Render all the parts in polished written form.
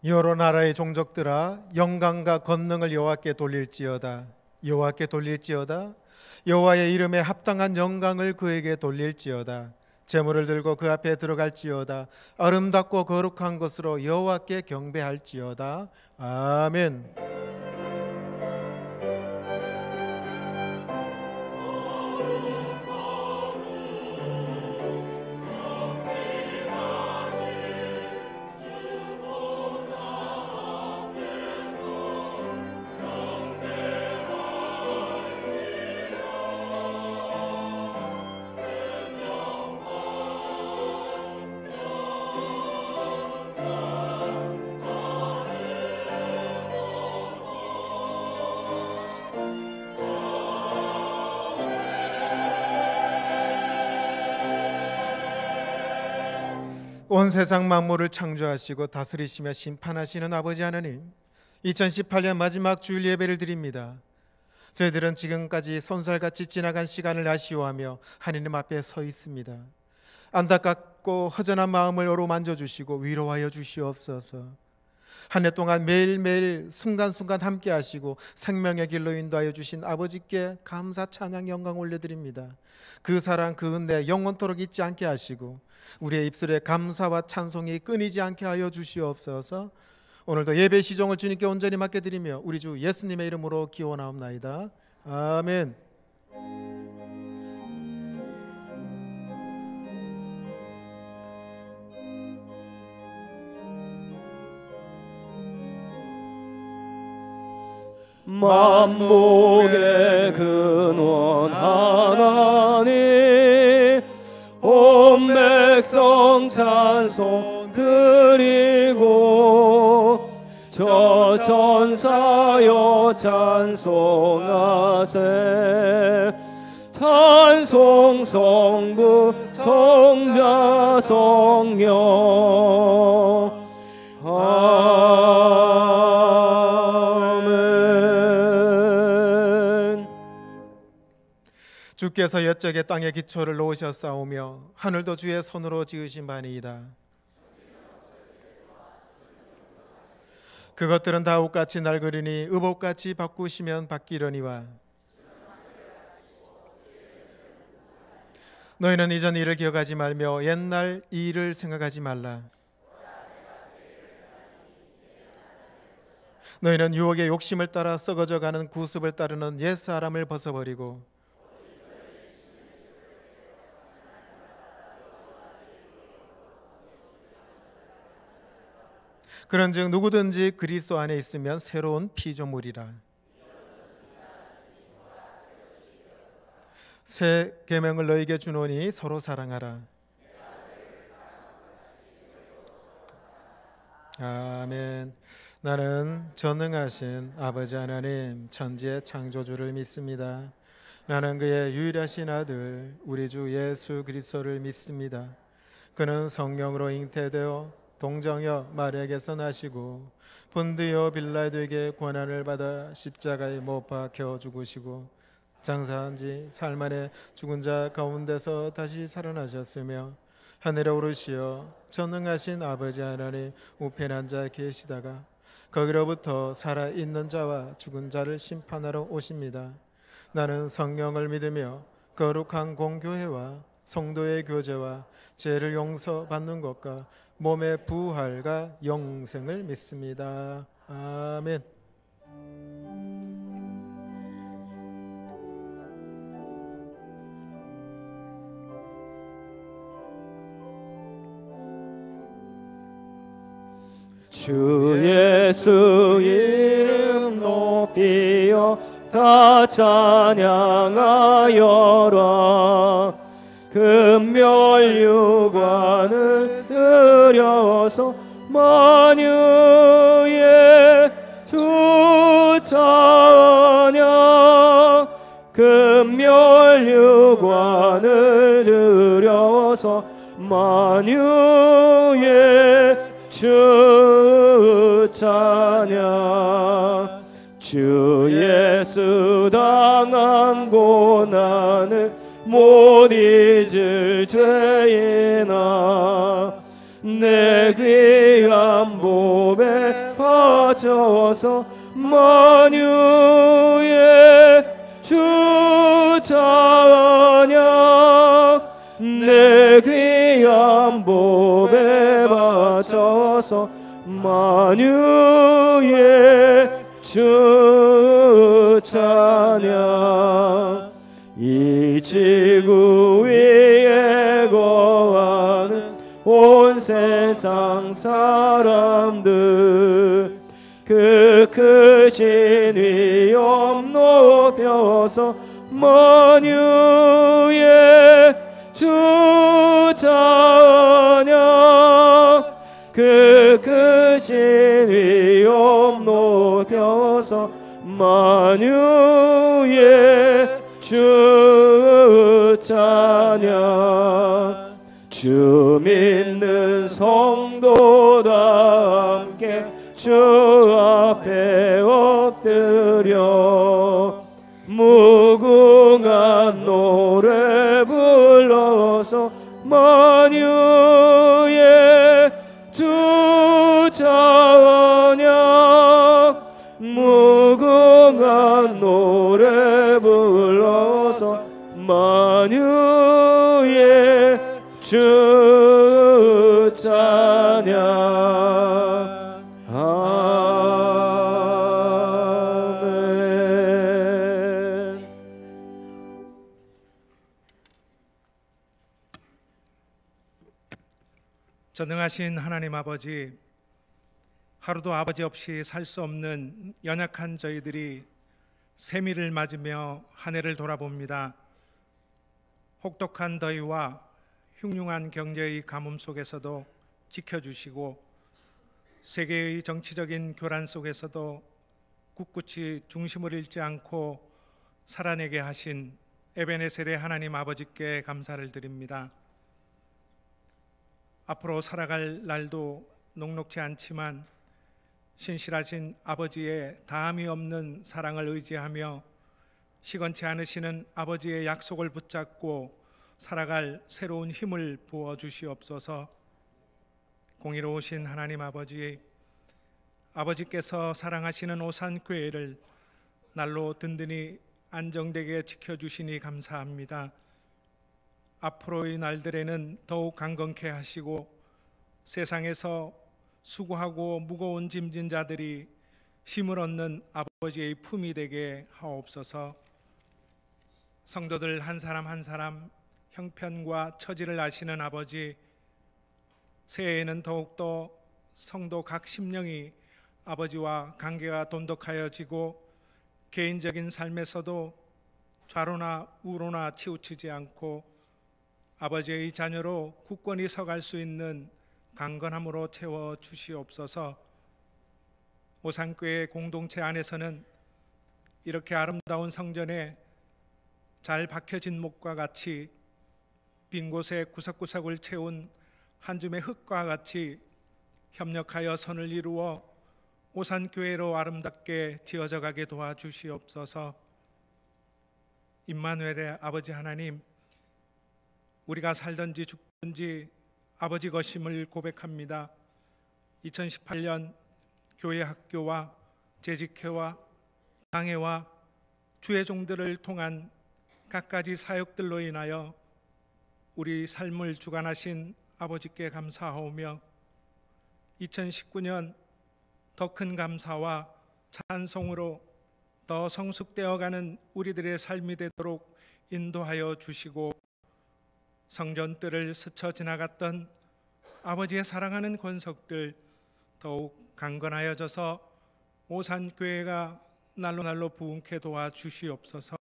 여러 나라의 종족들아 영광과 권능을 여호와께 돌릴지어다. 여호와께 돌릴지어다. 여호와의 이름에 합당한 영광을 그에게 돌릴지어다. 제물을 들고 그 앞에 들어갈지어다. 아름답고 거룩한 것으로 여호와께 경배할지어다. 아멘. 온 세상 만물을 창조하시고 다스리시며 심판하시는 아버지 하나님, 2018년 마지막 주일 예배를 드립니다. 저희들은 지금까지 손살같이 지나간 시간을 아쉬워하며 하느님 앞에 서 있습니다. 안타깝고 허전한 마음을 어루만져 주시고 위로하여 주시옵소서. 한 해 동안 매일매일 순간순간 함께 하시고 생명의 길로 인도하여 주신 아버지께 감사 찬양 영광 올려드립니다. 그 사랑 그 은혜 영원토록 잊지 않게 하시고 우리의 입술에 감사와 찬송이 끊이지 않게 하여 주시옵소서. 오늘도 예배 시종을 주님께 온전히 맡겨드리며 우리 주 예수님의 이름으로 기원하옵나이다. 아멘. 만복의 근원 하나님, 온 백성 찬송 드리고 저 천사여 찬송하세. 찬송 성부 성자 성령 주께서 옛적에 땅의 기초를 놓으셨사오며 하늘도 주의 손으로 지으신 바니이다. 그것들은 다 옷같이 낡으리니 의복같이 바꾸시면 바뀌려니와 너희는 이전 일을 기억하지 말며 옛날 이 일을 생각하지 말라. 너희는 유혹의 욕심을 따라 썩어져가는 구습을 따르는 옛사람을 벗어버리고 그런즉 누구든지 그리스도 안에 있으면 새로운 피조물이라. 새 계명을 너희에게 주노니 서로 사랑하라. 아멘. 나는 전능하신 아버지 하나님 천지의 창조주를 믿습니다. 나는 그의 유일하신 아들 우리 주 예수 그리스도를 믿습니다. 그는 성령으로 잉태되어 동정여 마리아에게서 나시고 본디오 빌라도에게 고난을 받아 십자가에 못 박혀 죽으시고 장사한 지 사흘 만에 죽은 자 가운데서 다시 살아나셨으며 하늘에 오르시어 전능하신 아버지 하나님 우편에 앉아 계시다가 거기로부터 살아있는 자와 죽은 자를 심판하러 오십니다. 나는 성령을 믿으며 거룩한 공교회와 성도의 교제와 죄를 용서받는 것과 몸의 부활과 영생을 믿습니다. 아멘. 주 예수 이름 높이어 다 찬양하여라. 금멸유관을 들여서 만유의 주 찬양. 금멸유관을 들여서 만유의 주 찬양. 주 예수 당한 고난을 못 잊을 죄인아 내 귀한 보 몸에 바쳐서 만유의 주 찬양 내 귀한 몸에 바쳐서 만유의 주 찬양 이 지구 위에 거하는 온 세상 사람들 그 크신 위엄 높여서 만유의 주 찬양 그 크신 위엄 높여서 만유의 주 찬양 주 믿는 성도다 함께 주 앞에 엎드려 무궁한 노래 불러서 만유의 주 찬양 무궁한 노래 불러서 만유의 주 찬양 아멘. 전능하신 하나님 아버지, 하루도 아버지 없이 살 수 없는 연약한 저희들이 세미를 맞으며 한 해를 돌아봅니다. 혹독한 더위와 흉흉한 경제의 가뭄 속에서도 지켜주시고 세계의 정치적인 교란 속에서도 꿋꿋이 중심을 잃지 않고 살아내게 하신 에베네셀의 하나님 아버지께 감사를 드립니다. 앞으로 살아갈 날도 녹록지 않지만 신실하신 아버지의 다함이 없는 사랑을 의지하며 시건치 않으시는 아버지의 약속을 붙잡고 살아갈 새로운 힘을 부어 주시옵소서. 공의로우신 하나님 아버지, 아버지께서 사랑하시는 오산교회를 날로 든든히 안정되게 지켜주시니 감사합니다. 앞으로의 날들에는 더욱 강건케 하시고 세상에서 수고하고 무거운 짐진 자들이 힘을 얻는 아버지의 품이 되게 하옵소서. 성도들 한 사람 한 사람 형편과 처지를 아시는 아버지, 새해에는 더욱더 성도 각 심령이 아버지와 관계가 돈독하여지고 개인적인 삶에서도 좌로나 우로나 치우치지 않고 아버지의 자녀로 굳건히 서갈 수 있는 강건함으로 채워 주시옵소서. 오산교회 공동체 안에서는 이렇게 아름다운 성전에 잘 박혀진 목과 같이 빈 곳에 구석구석을 채운 한 줌의 흙과 같이 협력하여 선을 이루어 오산교회로 아름답게 지어져 가게 도와주시옵소서. 임마누엘의 아버지 하나님, 우리가 살든지 죽든지 아버지 것임을 고백합니다. 2018년 교회 학교와 재직회와 강해와 주의 종들을 통한 갖가지 사역들로 인하여 우리 삶을 주관하신 아버지께 감사하오며 2019년 더 큰 감사와 찬송으로 더 성숙되어가는 우리들의 삶이 되도록 인도하여 주시고 성전들을 스쳐 지나갔던 아버지의 사랑하는 권석들 더욱 강건하여져서 오산교회가 날로 부흥케 도와주시옵소서.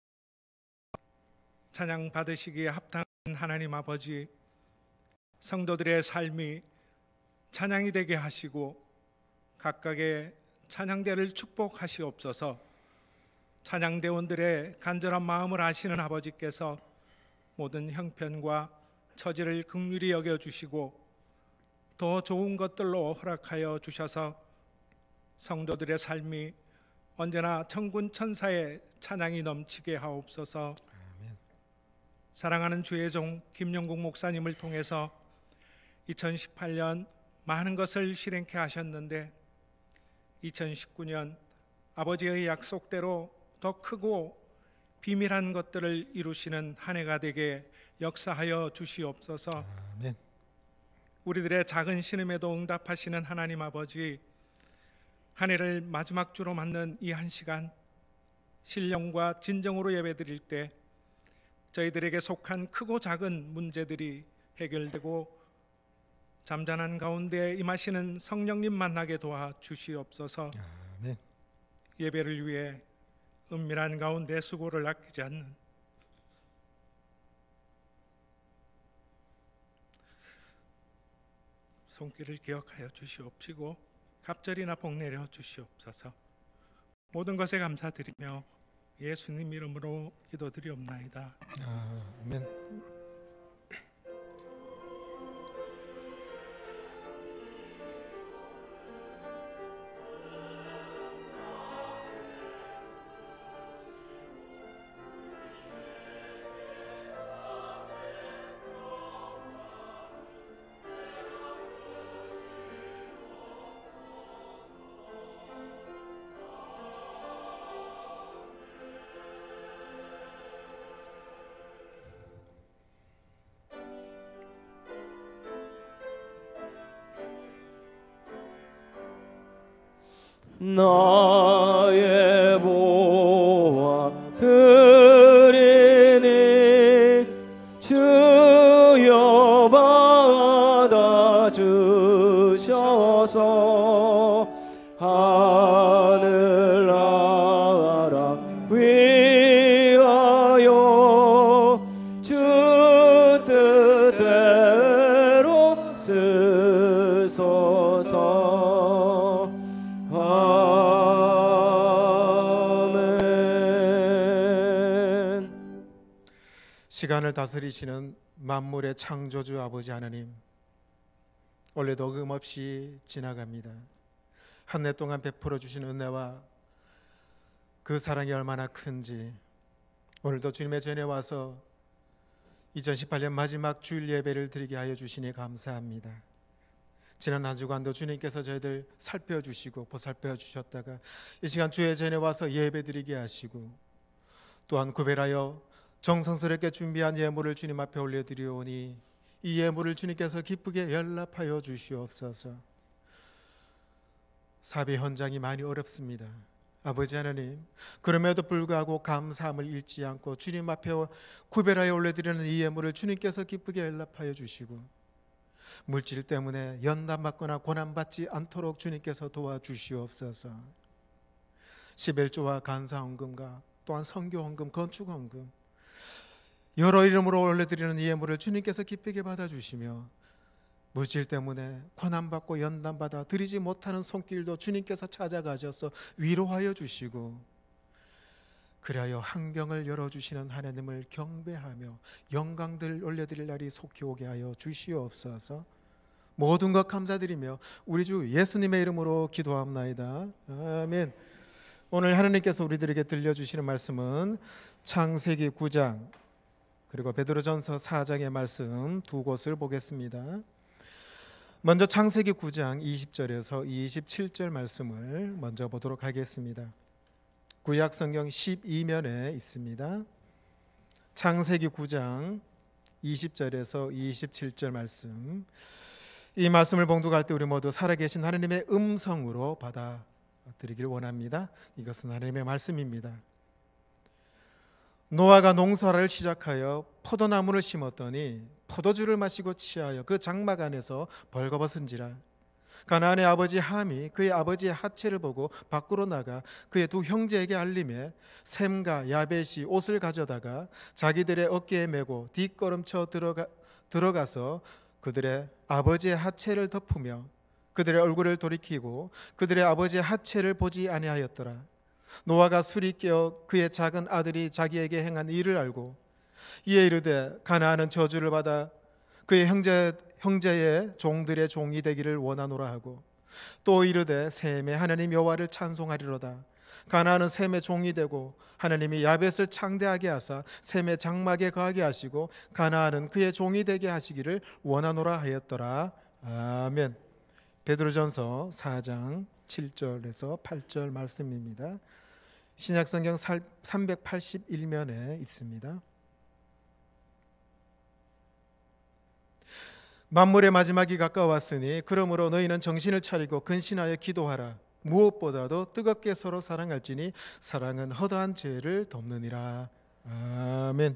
찬양 받으시기에 합당한 하나님 아버지, 성도들의 삶이 찬양이 되게 하시고 각각의 찬양대를 축복하시옵소서. 찬양대원들의 간절한 마음을 아시는 아버지께서 모든 형편과 처지를 긍휼히 여겨주시고 더 좋은 것들로 허락하여 주셔서 성도들의 삶이 언제나 천군 천사의 찬양이 넘치게 하옵소서. 아멘. 사랑하는 주의 종 김영국 목사님을 통해서 2018년 많은 것을 실행케 하셨는데 2019년 아버지의 약속대로 더 크고 비밀한 것들을 이루시는 한 해가 되게 역사하여 주시옵소서. 아멘. 우리들의 작은 신음에도 응답하시는 하나님 아버지, 한 해를 마지막 주로 맞는 이 한 시간 신령과 진정으로 예배드릴 때 저희들에게 속한 크고 작은 문제들이 해결되고 잠잠한 가운데 임하시는 성령님 만나게 도와 주시옵소서. 아멘. 예배를 위해 은밀한 가운데 수고를 아끼지 않는 손길을 기억하여 주시옵시고 갑절이나 복 내려 주시옵소서. 모든 것에 감사드리며 예수님 이름으로 기도드리옵나이다. 아멘. 나의 보화 드리니 주여 받아 주셔서 하늘 나라 위하여 주 뜻대로 쓰소서. 아멘. 시간을 다스리시는 만물의 창조주 아버지 하나님, 원래도 어김없이 지나갑니다. 한 해 동안 베풀어 주신 은혜와 그 사랑이 얼마나 큰지 오늘도 주님의 전에 와서 2018년 마지막 주일 예배를 드리게 하여 주시니 감사합니다. 지난 한 주간도 주님께서 저희들 살펴주시고 보살펴 주셨다가 이 시간 주의 전에 와서 예배 드리게 하시고 또한 구별하여 정성스럽게 준비한 예물을 주님 앞에 올려드리오니 이 예물을 주님께서 기쁘게 연락하여 주시옵소서. 사배 현장이 많이 어렵습니다. 아버지 하나님, 그럼에도 불구하고 감사함을 잃지 않고 주님 앞에 구별하여 올려드리는 이 예물을 주님께서 기쁘게 연락하여 주시고 물질 때문에 연단받거나 고난받지 않도록 주님께서 도와주시옵소서. 11조와 간사헌금과 또한 선교헌금, 건축헌금 여러 이름으로 올려드리는 이 예물을 주님께서 기쁘게 받아주시며 물질 때문에 고난받고 연단받아 드리지 못하는 손길도 주님께서 찾아가셔서 위로하여 주시고 그리하여 환경을 열어주시는 하나님을 경배하며 영광들 올려드릴 날이 속히 오게 하여 주시옵소서. 모든 것 감사드리며 우리 주 예수님의 이름으로 기도합나이다. 아멘. 오늘 하나님께서 우리들에게 들려주시는 말씀은 창세기 9장 그리고 베드로전서 4장의 말씀 두 곳을 보겠습니다. 먼저 창세기 9장 20절에서 27절 말씀을 먼저 보도록 하겠습니다. 구약 성경 12면에 있습니다. 창세기 9장 20절에서 27절 말씀, 이 말씀을 봉독할 때 우리 모두 살아계신 하나님의 음성으로 받아들이길 원합니다. 이것은 하나님의 말씀입니다. 노아가 농사를 시작하여 포도나무를 심었더니 포도주를 마시고 취하여 그 장막 안에서 벌거벗은지라. 가나안의 아버지 함이 그의 아버지의 하체를 보고 밖으로 나가 그의 두 형제에게 알림해 셈과 야벳이 옷을 가져다가 자기들의 어깨에 메고 뒷걸음쳐 들어가서 그들의 아버지의 하체를 덮으며 그들의 얼굴을 돌이키고 그들의 아버지의 하체를 보지 아니하였더라. 노아가 술이 깨어 그의 작은 아들이 자기에게 행한 일을 알고 이에 이르되 가나안은 저주를 받아 그의 형제의 종들의 종이 되기를 원하노라 하고 또 이르되 셈의 하나님 여호와를 찬송하리로다. 가나안은 셈의 종이 되고 하나님이 야벳을 창대하게 하사 셈의 장막에 거하게 하시고 가나안은 그의 종이 되게 하시기를 원하노라 하였더라. 아멘. 베드로전서 4장 7절에서 8절 말씀입니다. 신약성경 381면에 있습니다. 만물의 마지막이 가까웠으니 그러므로 너희는 정신을 차리고 근신하여 기도하라. 무엇보다도 뜨겁게 서로 사랑할지니 사랑은 허다한 죄를 덮느니라. 아멘.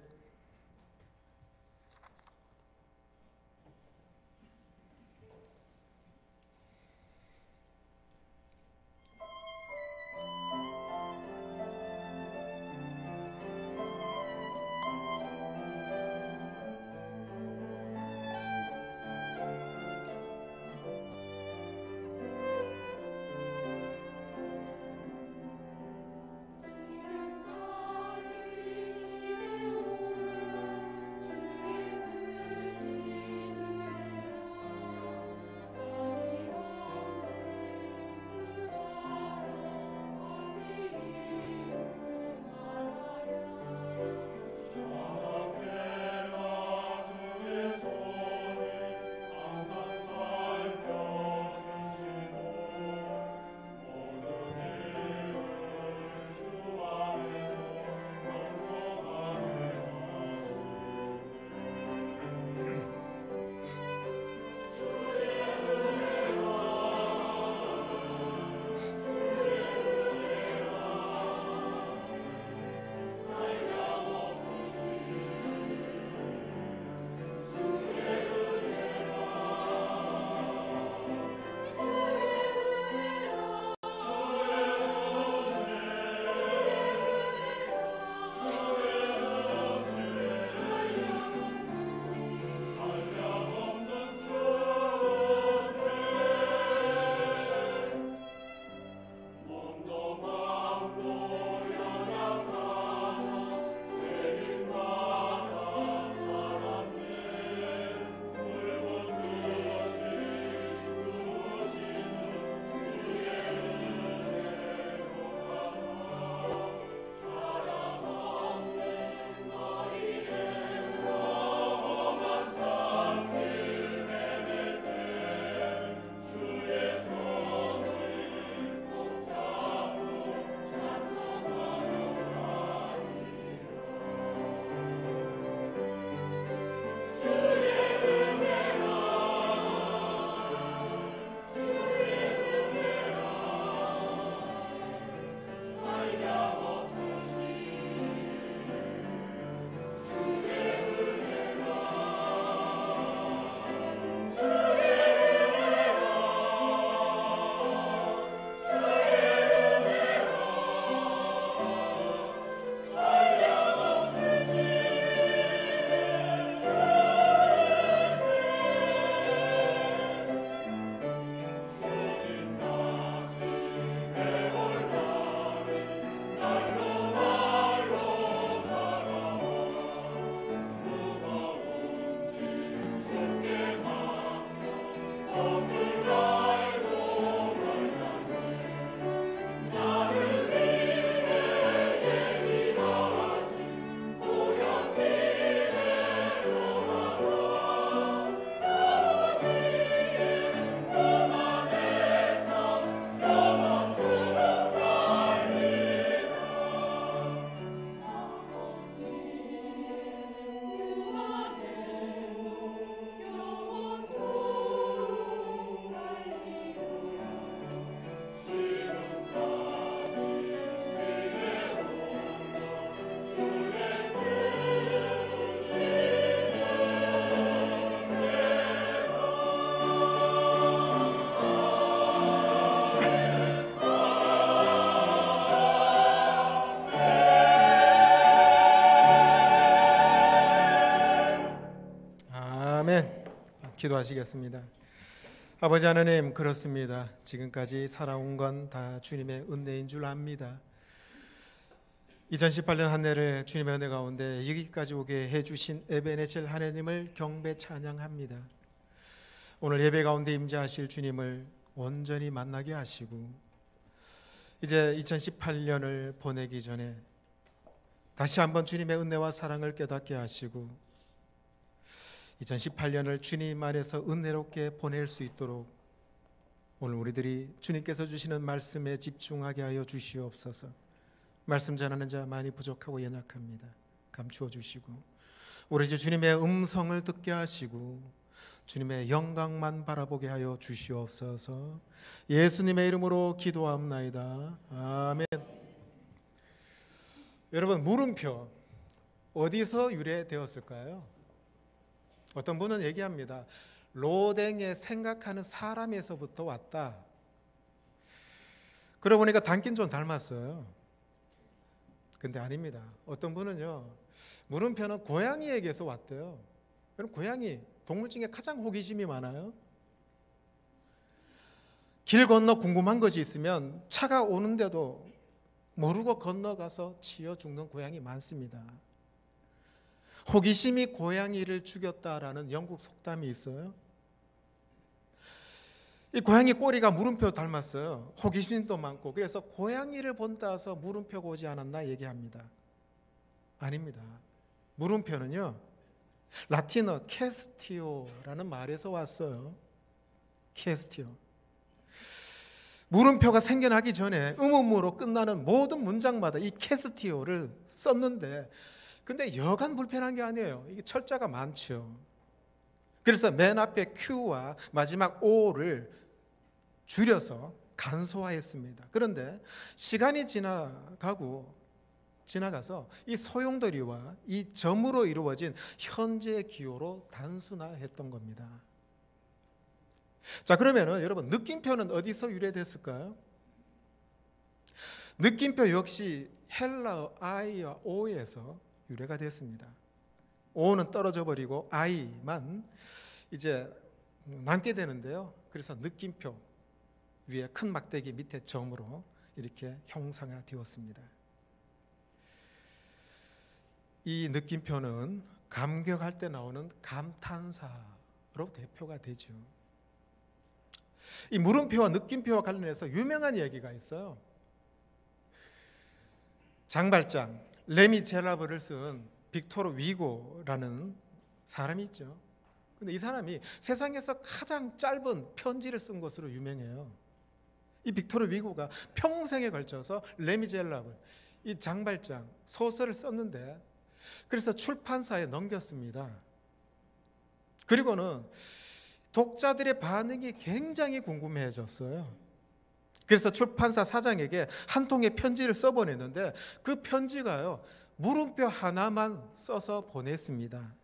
기도하시겠습니다. 아버지 하나님, 그렇습니다. 지금까지 살아온 건 다 주님의 은혜인 줄 압니다. 2018년 한 해를 주님의 은혜 가운데 여기까지 오게 해주신 에베네셀 하나님을 경배 찬양합니다. 오늘 예배 가운데 임재하실 주님을 온전히 만나게 하시고, 이제 2018년을 보내기 전에 다시 한번 주님의 은혜와 사랑을 깨닫게 하시고 2018년을 주님 안에서 은혜롭게 보낼 수 있도록 오늘 우리들이 주님께서 주시는 말씀에 집중하게 하여 주시옵소서. 말씀 전하는 자 많이 부족하고 연약합니다. 감추어 주시고 우리 주 주님의 음성을 듣게 하시고 주님의 영광만 바라보게 하여 주시옵소서. 예수님의 이름으로 기도합나이다. 아멘. 여러분, 물음표 어디서 유래되었을까요? 어떤 분은 얘기합니다. 로댕에 생각하는 사람에서부터 왔다. 그러고 보니까 닮긴 좀 닮았어요. 근데 아닙니다. 어떤 분은요, 물음표는 고양이에게서 왔대요. 그럼 고양이, 동물 중에 가장 호기심이 많아요. 길 건너 궁금한 것이 있으면 차가 오는데도 모르고 건너가서 치여 죽는 고양이 많습니다. 호기심이 고양이를 죽였다라는 영국 속담이 있어요. 이 고양이 꼬리가 물음표 닮았어요. 호기심도 많고, 그래서 고양이를 본다 해서 물음표가 오지 않았나 얘기합니다. 아닙니다. 물음표는요, 라틴어 캐스티오라는 말에서 왔어요. 캐스티오. 물음표가 생겨나기 전에 음음으로 끝나는 모든 문장마다 이 캐스티오를 썼는데, 근데 여간 불편한 게 아니에요. 이게 철자가 많죠. 그래서 맨 앞에 Q와 마지막 O를 줄여서 간소화했습니다. 그런데 시간이 지나가서 이 소용돌이와 이 점으로 이루어진 현재 기호로 단순화했던 겁니다. 자, 그러면은 여러분, 느낌표는 어디서 유래됐을까요? 느낌표 역시 헬라어 I와 O에서 유래가 됐습니다. O는 떨어져 버리고 I만 이제 남게 되는데요. 그래서 느낌표 위에 큰 막대기 밑에 점으로 이렇게 형상화되었습니다. 이 느낌표는 감격할 때 나오는 감탄사로 대표가 되죠. 이 물음표와 느낌표와 관련해서 유명한 얘기가 있어요. 장발장 레미제라블을 쓴 빅토르 위고라는 사람이 있죠. 근데 이 사람이 세상에서 가장 짧은 편지를 쓴 것으로 유명해요. 이 빅토르 위고가 평생에 걸쳐서 레미제라블, 이 장발장 소설을 썼는데, 그래서 출판사에 넘겼습니다. 그리고는 독자들의 반응이 굉장히 궁금해졌어요. 그래서 출판사 사장에게 한 통의 편지를 써보냈는데, 그 편지가요, 물음표 하나만 써서 보냈습니다.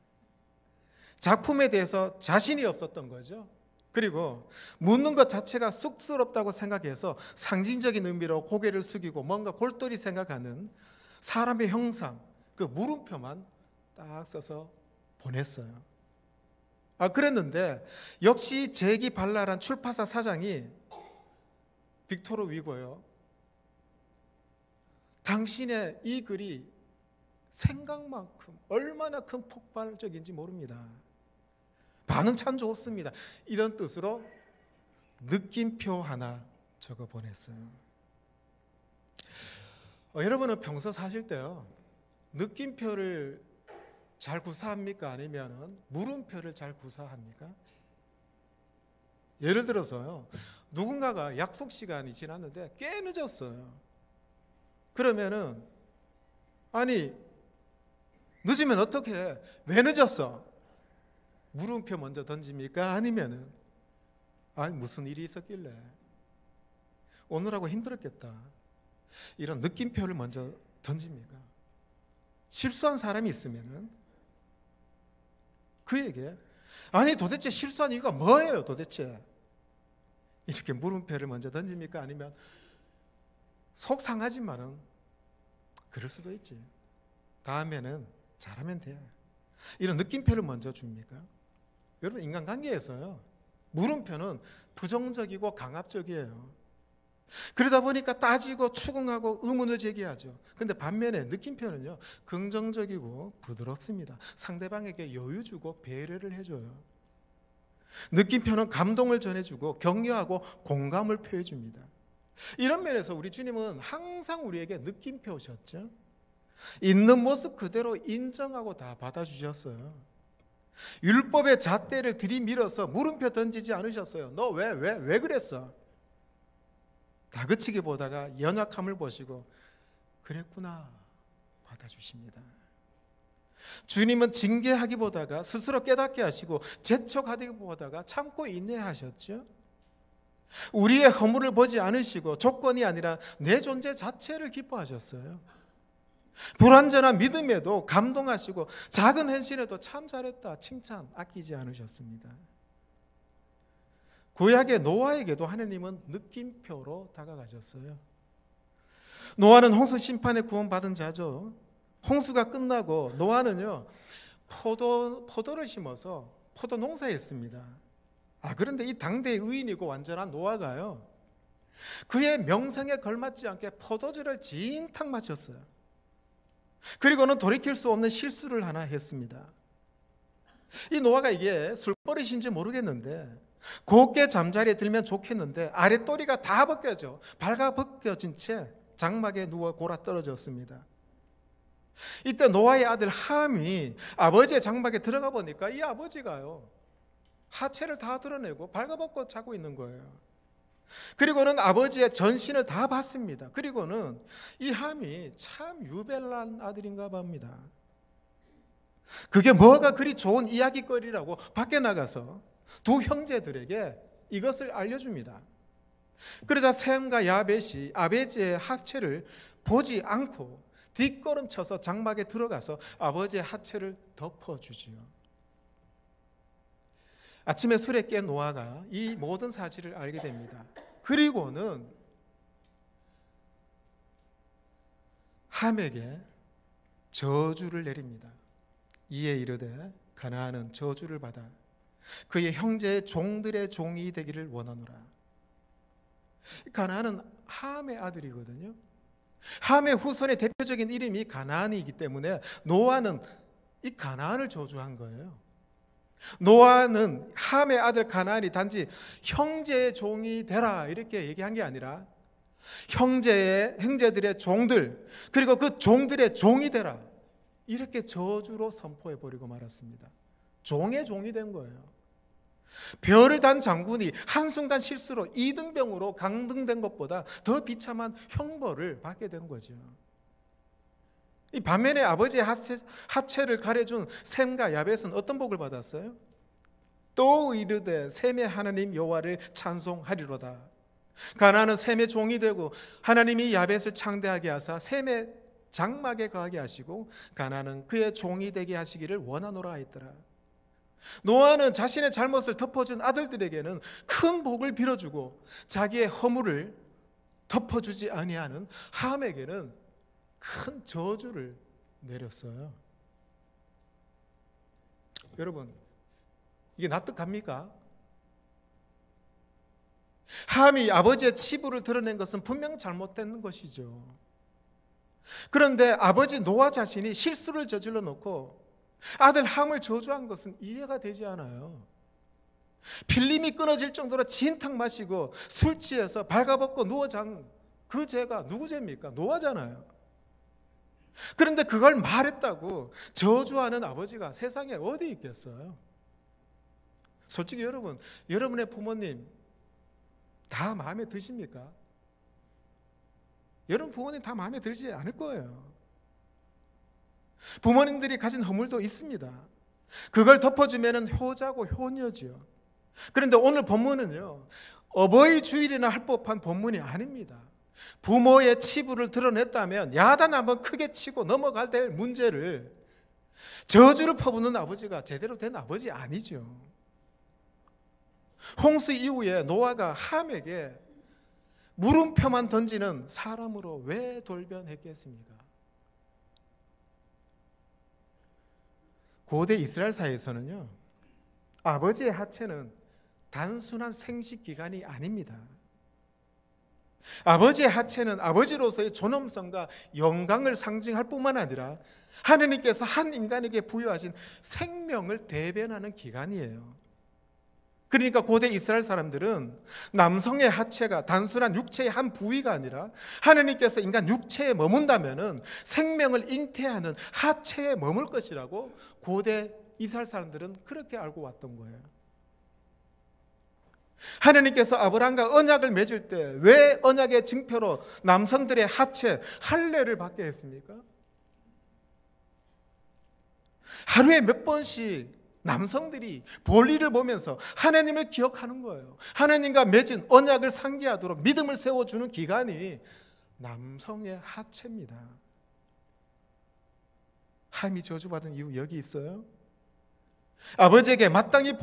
작품에 대해서 자신이 없었던 거죠. 그리고 묻는 것 자체가 쑥스럽다고 생각해서 상징적인 의미로 고개를 숙이고 뭔가 골똘히 생각하는 사람의 형상, 그 물음표만 딱 써서 보냈어요. 그랬는데 역시 재기발랄한 출판사 사장이 빅토르 위고요, 당신의 이 글이 생각만큼 얼마나 큰 폭발적인지 모릅니다. 반응 참 좋습니다. 이런 뜻으로 느낌표 하나 적어 보냈어요. 여러분은 평소 사실 때요, 느낌표를 잘 구사합니까? 아니면 물음표를 잘 구사합니까? 예를 들어서요, 누군가가 약속 시간이 지났는데 꽤 늦었어요. 그러면은, 아니 늦으면 어떻게 해? 왜 늦었어? 물음표 먼저 던집니까? 아니면은, 아니 무슨 일이 있었길래 오늘하고 힘들었겠다, 이런 느낌표를 먼저 던집니까? 실수한 사람이 있으면은 그에게, 아니 도대체 실수한 이유가 뭐예요 도대체? 이렇게 물음표를 먼저 던집니까? 아니면 속 상하지만은 그럴 수도 있지, 다음에는 잘하면 돼, 이런 느낌표를 먼저 줍니까? 여러분, 인간관계에서요, 물음표는 부정적이고 강압적이에요. 그러다 보니까 따지고 추궁하고 의문을 제기하죠. 근데 반면에 느낌표는요, 긍정적이고 부드럽습니다. 상대방에게 여유 주고 배려를 해줘요. 느낌표는 감동을 전해주고 격려하고 공감을 표해줍니다. 이런 면에서 우리 주님은 항상 우리에게 느낌표셨죠. 있는 모습 그대로 인정하고 다 받아주셨어요. 율법의 잣대를 들이밀어서 물음표 던지지 않으셨어요. 너 왜 그랬어? 다그치기 보다가 연약함을 보시고 그랬구나 받아주십니다. 주님은 징계하기보다가 스스로 깨닫게 하시고 재촉하기보다가 참고 인내하셨죠. 우리의 허물을 보지 않으시고 조건이 아니라 내 존재 자체를 기뻐하셨어요. 불완전한 믿음에도 감동하시고 작은 헌신에도 참 잘했다 칭찬 아끼지 않으셨습니다. 구약의 노아에게도 하나님은 느낌표로 다가가셨어요. 노아는 홍수 심판에 구원받은 자죠. 홍수가 끝나고 노아는요 포도를 심어서 포도 농사했습니다. 그런데 이 당대의 의인이고 완전한 노아가요 그의 명성에 걸맞지 않게 포도주를 진탕 마셨어요. 그리고는 돌이킬 수 없는 실수를 하나 했습니다. 이 노아가 이게 술버릇인지 모르겠는데 곱게 잠자리에 들면 좋겠는데 아랫도리가 다 벗겨져 발가벗겨진 채 장막에 누워 골아 떨어졌습니다. 이때 노아의 아들 함이 아버지의 장막에 들어가 보니까 이 아버지가요 하체를 다 드러내고 발가벗고 자고 있는 거예요. 그리고는 아버지의 전신을 다 봤습니다. 그리고는 이 함이 참 유별난 아들인가 봅니다. 그게 뭐가 그리 좋은 이야기거리라고 밖에 나가서 두 형제들에게 이것을 알려줍니다. 그러자 셈과 야벳이 아버지의 하체를 보지 않고 뒷걸음쳐서 장막에 들어가서 아버지의 하체를 덮어주지요. 아침에 술에 깬 노아가 이 모든 사실을 알게 됩니다. 그리고는 함에게 저주를 내립니다. 이에 이르되 가나안은 저주를 받아 그의 형제의 종들의 종이 되기를 원하노라. 가나안은 함의 아들이거든요. 함의 후손의 대표적인 이름이 가나안이기 때문에 노아는 이 가나안을 저주한 거예요. 노아는 함의 아들 가나안이 단지 형제의 종이 되라 이렇게 얘기한 게 아니라 형제들의 종들 그리고 그 종들의 종이 되라 이렇게 저주로 선포해버리고 말았습니다. 종의 종이 된 거예요. 별을 단 장군이 한순간 실수로 이등병으로 강등된 것보다 더 비참한 형벌을 받게 된 거죠. 이 반면에 아버지의 하체를 가려준 셈과 야벳은 어떤 복을 받았어요? 또 이르되 셈의 하나님 여호와를 찬송하리로다. 가나안은 셈의 종이 되고 하나님이 야벳을 창대하게 하사 셈의 장막에 거하게 하시고 가나안은 그의 종이 되게 하시기를 원하노라 했더라. 노아는 자신의 잘못을 덮어준 아들들에게는 큰 복을 빌어주고 자기의 허물을 덮어주지 아니하는 함에게는 큰 저주를 내렸어요. 여러분, 이게 납득합니까? 함이 아버지의 치부를 드러낸 것은 분명 잘못된 것이죠. 그런데 아버지 노아 자신이 실수를 저질러 놓고 아들 함을 저주한 것은 이해가 되지 않아요. 필름이 끊어질 정도로 진탕 마시고 술 취해서 발가벗고 누워 잔 그 죄가 누구 죄입니까? 노아잖아요. 그런데 그걸 말했다고 저주하는 아버지가 세상에 어디 있겠어요? 솔직히 여러분의 부모님 다 마음에 드십니까? 여러분 부모님 다 마음에 들지 않을 거예요. 부모님들이 가진 허물도 있습니다. 그걸 덮어주면 효자고 효녀지요. 그런데 오늘 본문은요 어버이 주일이나 할 법한 본문이 아닙니다. 부모의 치부를 드러냈다면 야단 한번 크게 치고 넘어갈 될 문제를 저주를 퍼붓는 아버지가 제대로 된 아버지 아니죠. 홍수 이후에 노아가 함에게 물음표만 던지는 사람으로 왜 돌변했겠습니까? 고대 이스라엘 사회에서는요 아버지의 하체는 단순한 생식기관이 아닙니다. 아버지의 하체는 아버지로서의 존엄성과 영광을 상징할 뿐만 아니라 하느님께서 한 인간에게 부여하신 생명을 대변하는 기관이에요. 그러니까 고대 이스라엘 사람들은 남성의 하체가 단순한 육체의 한 부위가 아니라 하느님께서 인간 육체에 머문다면은 생명을 잉태하는 하체에 머물 것이라고 고대 이스라엘 사람들은 그렇게 알고 왔던 거예요. 하나님께서 아브라함과 언약을 맺을 때 왜 언약의 증표로 남성들의 하체, 할례를 받게 했습니까? 하루에 몇 번씩 남성들이 볼일을 보면서 하나님을 기억하는 거예요. 하나님과 맺은 언약을 상기하도록 믿음을 세워주는 기간이 남성의 하체입니다. 함이 저주받은 이유 여기 있어요. 아버지에게 마땅히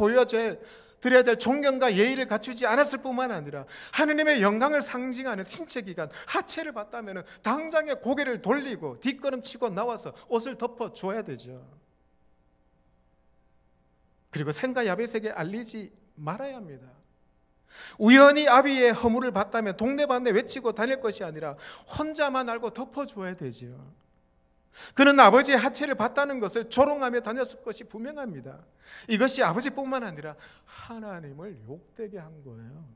드려야 될 존경과 예의를 갖추지 않았을 뿐만 아니라 하나님의 영광을 상징하는 신체 기관 하체를 봤다면 당장에 고개를 돌리고 뒷걸음치고 나와서 옷을 덮어줘야 되죠. 그리고 생과 야벳에게 알리지 말아야 합니다. 우연히 아비의 허물을 봤다면 동네방네 외치고 다닐 것이 아니라 혼자만 알고 덮어줘야 되죠. 그는 아버지의 하체를 봤다는 것을 조롱하며 다녔을 것이 분명합니다. 이것이 아버지뿐만 아니라 하나님을 욕되게 한 거예요.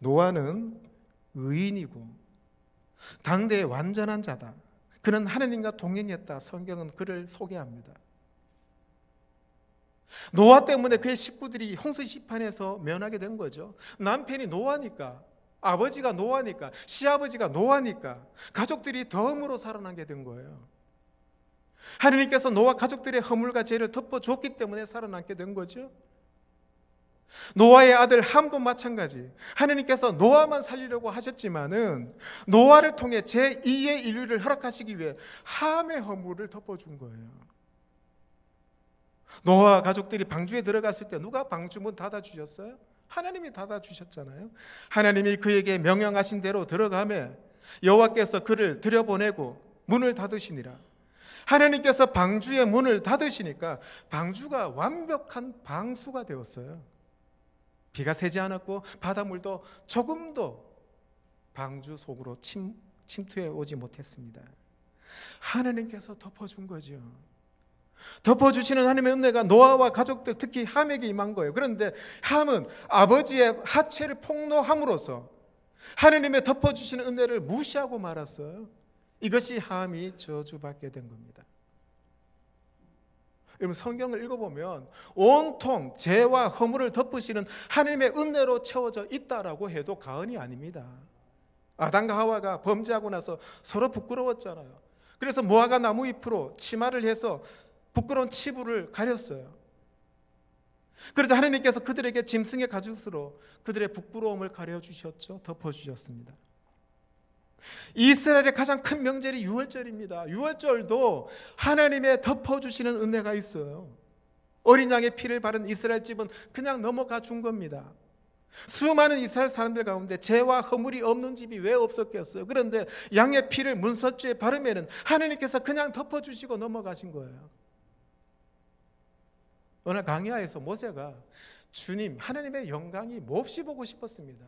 노아는 의인이고 당대의 완전한 자다. 그는 하나님과 동행했다. 성경은 그를 소개합니다. 노아 때문에 그의 식구들이 홍수 시판에서 면하게 된 거죠. 남편이 노아니까, 아버지가 노아니까, 시아버지가 노아니까 가족들이 덤으로 살아나게 된 거예요. 하나님께서 노아 가족들의 허물과 죄를 덮어줬기 때문에 살아남게 된 거죠. 노아의 아들 함도 마찬가지. 하나님께서 노아만 살리려고 하셨지만은 노아를 통해 제2의 인류를 허락하시기 위해 함의 허물을 덮어준 거예요. 노아 가족들이 방주에 들어갔을 때 누가 방주 문 닫아주셨어요? 하나님이 닫아주셨잖아요. 하나님이 그에게 명령하신 대로 들어가매 여호와께서 그를 들여보내고 문을 닫으시니라. 하나님께서 방주의 문을 닫으시니까 방주가 완벽한 방수가 되었어요. 비가 새지 않았고 바닷물도 조금도 방주 속으로 침투해 오지 못했습니다. 하나님께서 덮어준 거죠. 덮어주시는 하나님의 은혜가 노아와 가족들, 특히 함에게 임한 거예요. 그런데 함은 아버지의 하체를 폭로함으로써 하나님의 덮어주시는 은혜를 무시하고 말았어요. 이것이 함이 저주받게 된 겁니다. 여러분, 성경을 읽어보면 온통 죄와 허물을 덮으시는 하나님의 은혜로 채워져 있다라고 해도 과언이 아닙니다. 아담과 하와가 범죄하고 나서 서로 부끄러웠잖아요. 그래서 무화과 나무 잎으로 치마를 해서 부끄러운 치부를 가렸어요. 그러자 하나님께서 그들에게 짐승의 가죽으로 그들의 부끄러움을 가려주셨죠. 덮어주셨습니다. 이스라엘의 가장 큰 명절이 유월절입니다. 유월절도 하나님의 덮어주시는 은혜가 있어요. 어린 양의 피를 바른 이스라엘 집은 그냥 넘어가 준 겁니다. 수많은 이스라엘 사람들 가운데 죄와 허물이 없는 집이 왜 없었겠어요? 그런데 양의 피를 문서주에 바르면은 하나님께서 그냥 덮어주시고 넘어가신 거예요. 어느 강야에서 모세가 주님, 하나님의 영광이 몹시 보고 싶었습니다.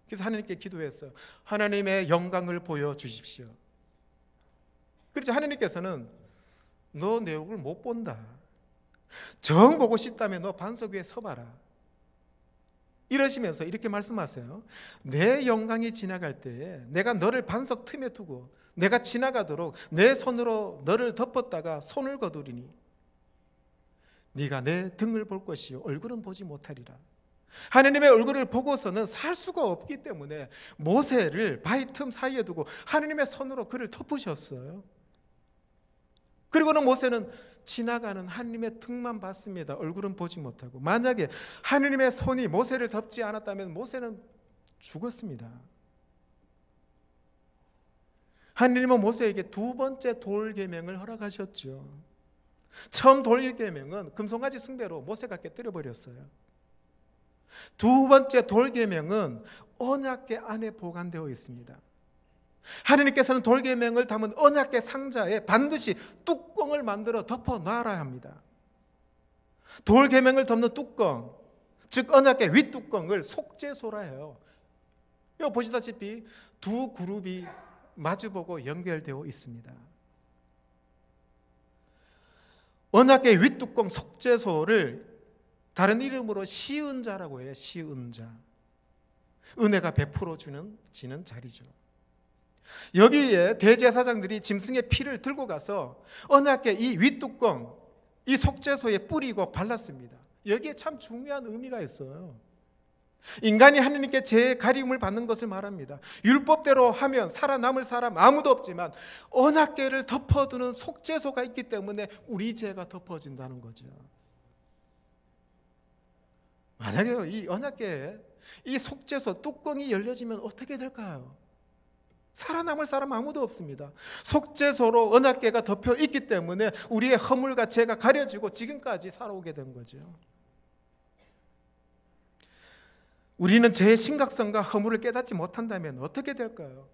그래서 하나님께 기도했어요. 하나님의 영광을 보여주십시오. 그래서 하나님께서는 너 내 얼굴 못 본다. 정 보고 싶다면 너 반석 위에 서봐라. 이러시면서 이렇게 말씀하세요. 내 영광이 지나갈 때에 내가 너를 반석 틈에 두고 내가 지나가도록 내 손으로 너를 덮었다가 손을 거두리니 네가 내 등을 볼 것이요 얼굴은 보지 못하리라. 하나님의 얼굴을 보고서는 살 수가 없기 때문에 모세를 바위 틈 사이에 두고 하나님의 손으로 그를 덮으셨어요. 그리고는 모세는 지나가는 하나님의 등만 봤습니다. 얼굴은 보지 못하고. 만약에 하나님의 손이 모세를 덮지 않았다면 모세는 죽었습니다. 하나님은 모세에게 두 번째 돌계명을 허락하셨죠. 처음 돌계명은 금송아지 숭배로 모세가 깨뜨려버렸어요. 두 번째 돌계명은 언약궤 안에 보관되어 있습니다. 하나님께서는 돌계명을 담은 언약궤 상자에 반드시 뚜껑을 만들어 덮어놔야 합니다. 돌계명을 덮는 뚜껑, 즉 언약궤 윗뚜껑을 속죄소라 해요. 여기 보시다시피 두 그룹이 마주보고 연결되어 있습니다. 언약궤 윗뚜껑 속죄소를 다른 이름으로 시은자라고 해요. 시은자. 은혜가 베풀어지는 자리죠. 여기에 대제사장들이 짐승의 피를 들고 가서 언약궤 이 윗뚜껑, 이 속죄소에 뿌리고 발랐습니다. 여기에 참 중요한 의미가 있어요. 인간이 하느님께 죄의 가리움을 받는 것을 말합니다. 율법대로 하면 살아남을 사람 아무도 없지만 언약궤를 덮어두는 속죄소가 있기 때문에 우리 죄가 덮어진다는 거죠. 만약에 이 언약궤에 이 속죄소 뚜껑이 열려지면 어떻게 될까요? 살아남을 사람 아무도 없습니다. 속죄소로 언약궤가 덮여 있기 때문에 우리의 허물과 죄가 가려지고 지금까지 살아오게 된 거죠. 우리는 죄의 심각성과 허물을 깨닫지 못한다면 어떻게 될까요?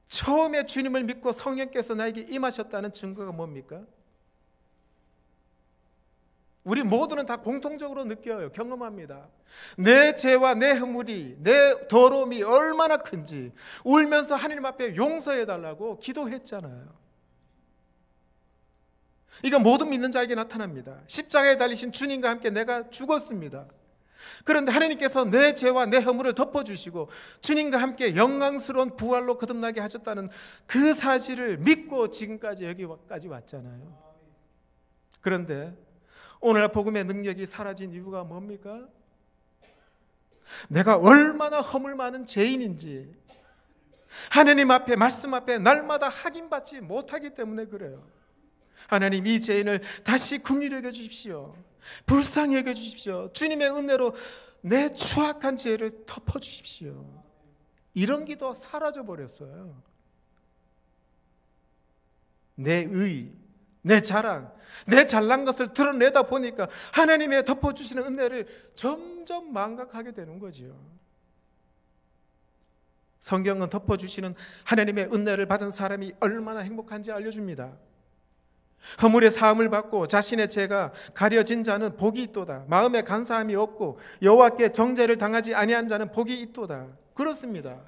처음에 주님을 믿고 성령께서 나에게 임하셨다는 증거가 뭡니까? 우리 모두는 다 공통적으로 느껴요. 경험합니다. 내 죄와 내 허물이, 내 더러움이 얼마나 큰지 울면서 하나님 앞에 용서해달라고 기도했잖아요. 이거 모든 믿는 자에게 나타납니다. 십자가에 달리신 주님과 함께 내가 죽었습니다. 그런데 하나님께서 내 죄와 내 허물을 덮어주시고 주님과 함께 영광스러운 부활로 거듭나게 하셨다는 그 사실을 믿고 지금까지 여기까지 왔잖아요. 그런데 오늘 복음의 능력이 사라진 이유가 뭡니까? 내가 얼마나 허물 많은 죄인인지 하나님 앞에, 말씀 앞에 날마다 확인받지 못하기 때문에 그래요. 하나님, 이 죄인을 다시 긍휼히 여겨 주십시오. 불쌍히 여겨 주십시오. 주님의 은혜로 내 추악한 죄를 덮어 주십시오. 이런 기도 사라져 버렸어요. 내 의, 내 자랑, 내 잘난 것을 드러내다 보니까 하나님의 덮어주시는 은혜를 점점 망각하게 되는 거죠. 성경은 덮어주시는 하나님의 은혜를 받은 사람이 얼마나 행복한지 알려줍니다. 허물의 사함을 받고 자신의 죄가 가려진 자는 복이 있도다. 마음에 간사함이 없고 여호와께 정죄를 당하지 아니한 자는 복이 있도다. 그렇습니다.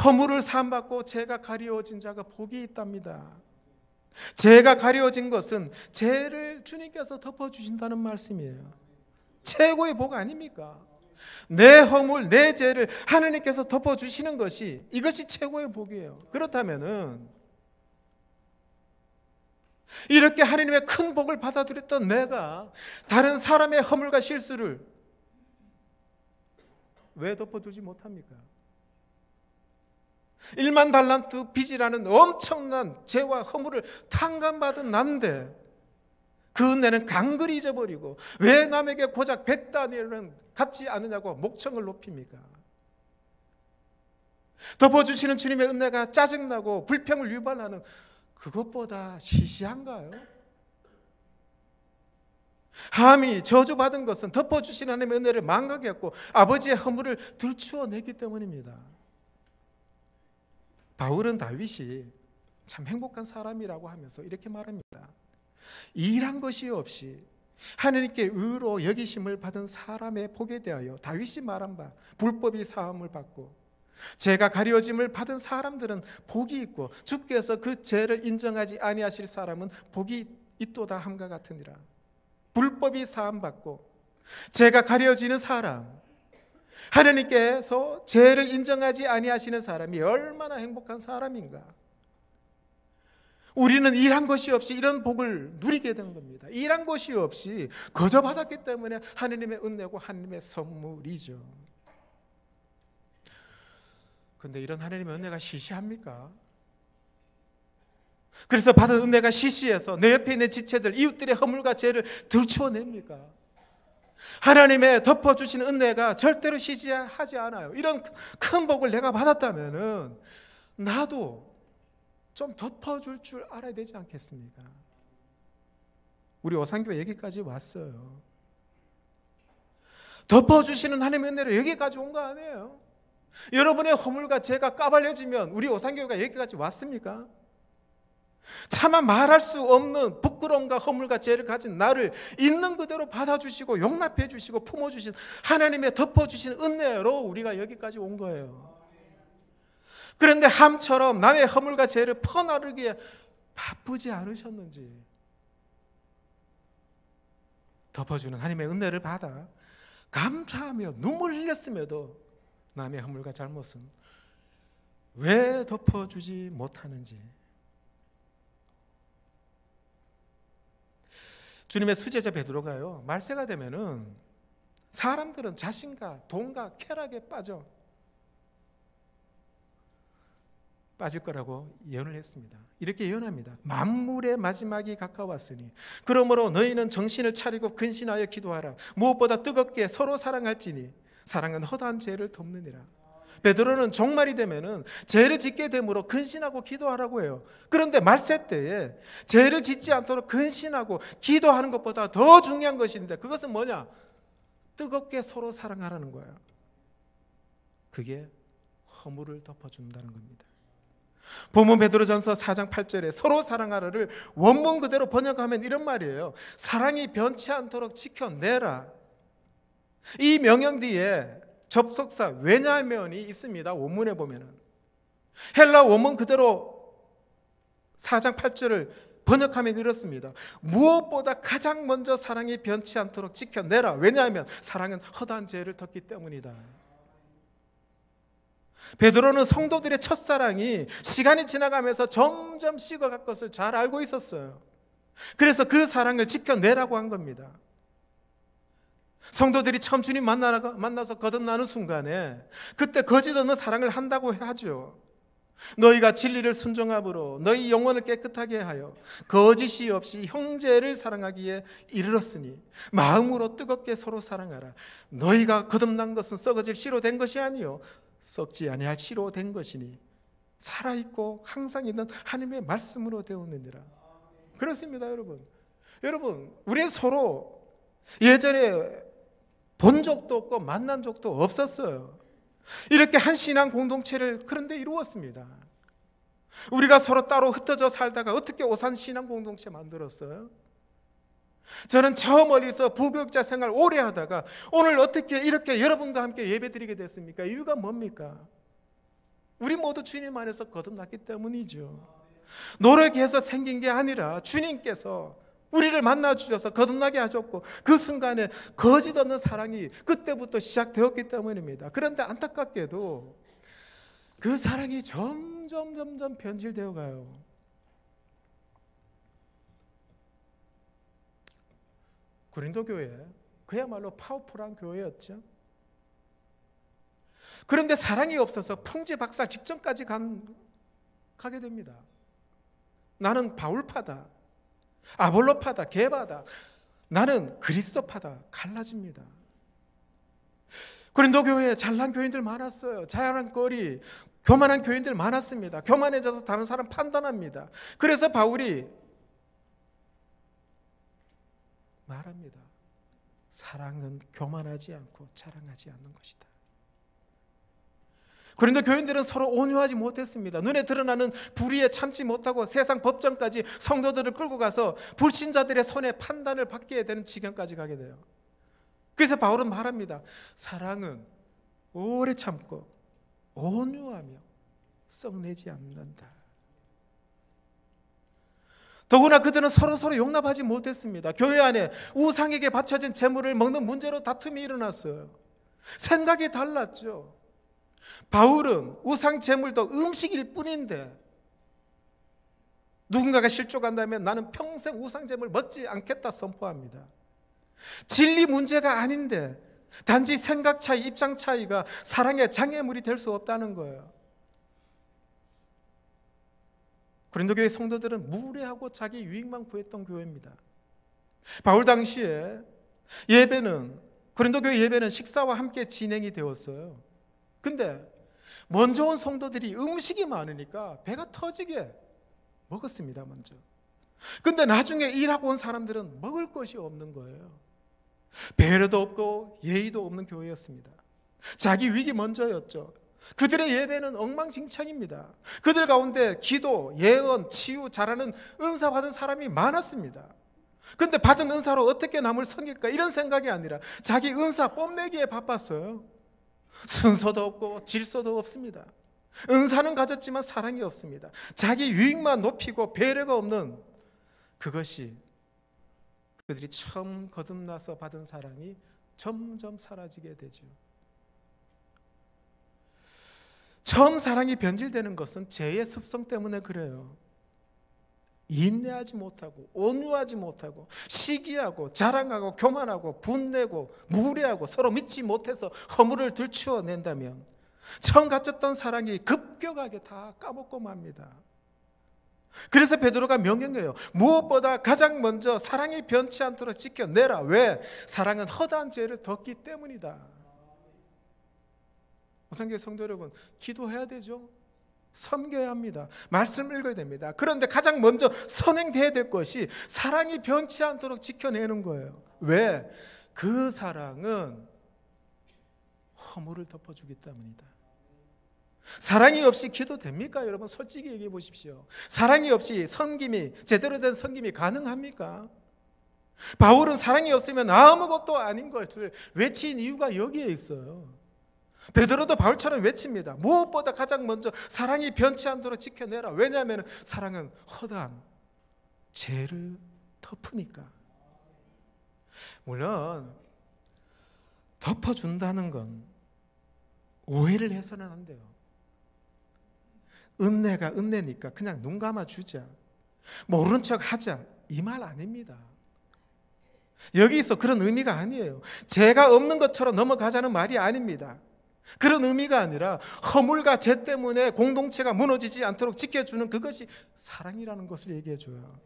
허물을 사함받고 죄가 가려진 자가 복이 있답니다. 죄가 가려진 것은 죄를 주님께서 덮어주신다는 말씀이에요. 최고의 복 아닙니까? 내 허물, 내 죄를 하나님께서 덮어주시는 것이, 이것이 최고의 복이에요. 그렇다면은 이렇게 하나님의 큰 복을 받아들였던 내가 다른 사람의 허물과 실수를 왜 덮어두지 못합니까? 1만 달란트 빚이라는 엄청난 죄와 허물을 탕감받은 난데 그 은혜는 강글이 잊어버리고 왜 남에게 고작 100다니엘은 갚지 않느냐고 목청을 높입니까? 덮어주시는 주님의 은혜가 짜증나고 불평을 유발하는 그것보다 시시한가요? 함이 저주받은 것은 덮어주신 하나님의 은혜를 망각했고 아버지의 허물을 들추어내기 때문입니다. 바울은 다윗이 참 행복한 사람이라고 하면서 이렇게 말합니다. 일한 것이 없이 하나님께 의로 여기심을 받은 사람의 복에 대하여 다윗이 말한 바 불법이 사함을 받고 죄가 가려짐을 받은 사람들은 복이 있고 주께서 그 죄를 인정하지 아니하실 사람은 복이 있도다 함과 같으니라. 불법이 사함 받고 죄가 가려지는 사람, 하나님께서 죄를 인정하지 아니하시는 사람이 얼마나 행복한 사람인가. 우리는 일한 것이 없이 이런 복을 누리게 된 겁니다. 일한 것이 없이 거저 받았기 때문에 하나님의 은혜고 하나님의 선물이죠. 그런데 이런 하나님의 은혜가 시시합니까? 그래서 받은 은혜가 시시해서 내 옆에 있는 지체들, 이웃들의 허물과 죄를 들추어냅니까? 하나님의 덮어주신 은혜가 절대로 시시하지 않아요. 이런 큰 복을 내가 받았다면 나도 좀 덮어줄 줄 알아야 되지 않겠습니까? 우리 오산교회 여기까지 왔어요. 덮어주시는 하나님의 은혜로 여기까지 온 거 아니에요? 여러분의 허물과 죄가 까발려지면 우리 오산교회가 여기까지 왔습니까? 차마 말할 수 없는 부끄러움과 허물과 죄를 가진 나를 있는 그대로 받아주시고 용납해 주시고 품어주신 하나님의 덮어주신 은혜로 우리가 여기까지 온 거예요. 그런데 함처럼 남의 허물과 죄를 퍼나르기에 바쁘지 않으셨는지 덮어주는 하나님의 은혜를 받아 감사하며 눈물 흘렸음에도 남의 허물과 잘못은 왜 덮어주지 못하는지. 주님의 수제자 베드로가요, 말세가 되면은 사람들은 자신과 돈과 쾌락에 빠질 거라고 예언을 했습니다. 이렇게 예언합니다. 만물의 마지막이 가까웠으니 그러므로 너희는 정신을 차리고 근신하여 기도하라. 무엇보다 뜨겁게 서로 사랑할지니 사랑은 허다한 죄를 덮느니라. 베드로는 종말이 되면은 죄를 짓게 되므로 근신하고 기도하라고 해요. 그런데 말세 때에 죄를 짓지 않도록 근신하고 기도하는 것보다 더 중요한 것이 있는데 그것은 뭐냐? 뜨겁게 서로 사랑하라는 거예요. 그게 허물을 덮어준다는 겁니다. 본문 베드로전서 4장 8절에 서로 사랑하라를 원문 그대로 번역하면 이런 말이에요. 사랑이 변치 않도록 지켜내라. 이 명령 뒤에 접속사 왜냐하면이 있습니다. 원문에 보면은 헬라 원문 그대로 4장 8절을 번역하면 이렇습니다. 무엇보다 가장 먼저 사랑이 변치 않도록 지켜내라. 왜냐하면 사랑은 허다한 죄를 덮기 때문이다. 베드로는 성도들의 첫사랑이 시간이 지나가면서 점점 식어갈 것을 잘 알고 있었어요. 그래서 그 사랑을 지켜내라고 한 겁니다. 성도들이 처음 주님 만나서 거듭나는 순간에 그때 거짓 없는 사랑을 한다고 하죠. 너희가 진리를 순종함으로 너희 영혼을 깨끗하게 하여 거짓이 없이 형제를 사랑하기에 이르렀으니 마음으로 뜨겁게 서로 사랑하라. 너희가 거듭난 것은 썩어질 씨로 된 것이 아니요 썩지 아니할 씨로 된 것이니 살아있고 항상 있는 하나님의 말씀으로 되었느니라. 그렇습니다. 여러분 우리는 서로 예전에 본 적도 없고 만난 적도 없었어요. 이렇게 한 신앙 공동체를 그런데 이루었습니다. 우리가 서로 따로 흩어져 살다가 어떻게 오산 신앙 공동체 만들었어요? 저는 저 멀리서 부교육자 생활 오래 하다가 오늘 어떻게 이렇게 여러분과 함께 예배드리게 됐습니까? 이유가 뭡니까? 우리 모두 주님 안에서 거듭났기 때문이죠. 노력해서 생긴 게 아니라 주님께서 우리를 만나주셔서 거듭나게 하셨고 그 순간에 거짓 없는 사랑이 그때부터 시작되었기 때문입니다. 그런데 안타깝게도 그 사랑이 점점 변질되어 가요. 고린도 교회 그야말로 파워풀한 교회였죠. 그런데 사랑이 없어서 풍지박살 직전까지 가게 됩니다. 나는 바울파다, 아볼로파다, 게바다, 나는 그리스도파다 갈라집니다. 고린도 교회에 잘난 교인들 많았어요. 자연한 거리, 교만한 교인들 많았습니다. 교만해져서 다른 사람 판단합니다. 그래서 바울이 말합니다. 사랑은 교만하지 않고 자랑하지 않는 것이다. 고린도 교인들은 서로 온유하지 못했습니다. 눈에 드러나는 불의에 참지 못하고 세상 법정까지 성도들을 끌고 가서 불신자들의 손에 판단을 받게 되는 지경까지 가게 돼요. 그래서 바울은 말합니다. 사랑은 오래 참고 온유하며 썩내지 않는다. 더구나 그들은 서로 용납하지 못했습니다. 교회 안에 우상에게 바쳐진 재물을 먹는 문제로 다툼이 일어났어요. 생각이 달랐죠. 바울은 우상 재물도 음식일 뿐인데 누군가가 실족한다면 나는 평생 우상 재물 먹지 않겠다 선포합니다. 진리 문제가 아닌데 단지 생각 차이, 입장 차이가 사랑의 장애물이 될 수 없다는 거예요. 고린도 교회 성도들은 무례하고 자기 유익만 구했던 교회입니다. 바울 당시에 예배는 고린도 교회 예배는 식사와 함께 진행이 되었어요. 근데 먼저 온 성도들이 음식이 많으니까 배가 터지게 먹었습니다. 먼저. 근데 나중에 일하고 온 사람들은 먹을 것이 없는 거예요. 배려도 없고 예의도 없는 교회였습니다. 자기 위기 먼저였죠. 그들의 예배는 엉망진창입니다. 그들 가운데 기도, 예언, 치유 잘하는 은사 받은 사람이 많았습니다. 근데 받은 은사로 어떻게 남을 섬길까 이런 생각이 아니라 자기 은사 뽐내기에 바빴어요. 순서도 없고 질서도 없습니다. 은사는 가졌지만 사랑이 없습니다. 자기 유익만 높이고 배려가 없는 그것이 그들이 처음 거듭나서 받은 사랑이 점점 사라지게 되죠. 처음 사랑이 변질되는 것은 죄의 습성 때문에 그래요. 인내하지 못하고 온유하지 못하고 시기하고 자랑하고 교만하고 분내고 무례하고 서로 믿지 못해서 허물을 들추어낸다면 처음 갖췄던 사랑이 급격하게 다 까먹고 맙니다. 그래서 베드로가 명령해요. 무엇보다 가장 먼저 사랑이 변치 않도록 지켜내라. 왜? 사랑은 허다한 죄를 덮기 때문이다. 오상교회 성도 여러분, 기도해야 되죠. 섬겨야 합니다. 말씀을 읽어야 됩니다. 그런데 가장 먼저 선행돼야 될 것이 사랑이 변치 않도록 지켜내는 거예요. 왜? 그 사랑은 허물을 덮어주기 때문이다. 사랑이 없이 기도 됩니까? 여러분 솔직히 얘기해 보십시오. 사랑이 없이 섬김이, 제대로 된 섬김이 가능합니까? 바울은 사랑이 없으면 아무것도 아닌 것을 외친 이유가 여기에 있어요. 베드로도 바울처럼 외칩니다. 무엇보다 가장 먼저 사랑이 변치 않도록 지켜내라. 왜냐하면 사랑은 허다한 죄를 덮으니까. 물론 덮어준다는 건 오해를 해서는 안 돼요. 은혜가 은혜니까 그냥 눈 감아주자, 모른 척 하자, 이 말 아닙니다. 여기서 그런 의미가 아니에요. 죄가 없는 것처럼 넘어가자는 말이 아닙니다. 그런 의미가 아니라 허물과 죄 때문에 공동체가 무너지지 않도록 지켜주는 그것이 사랑이라는 것을 얘기해줘요.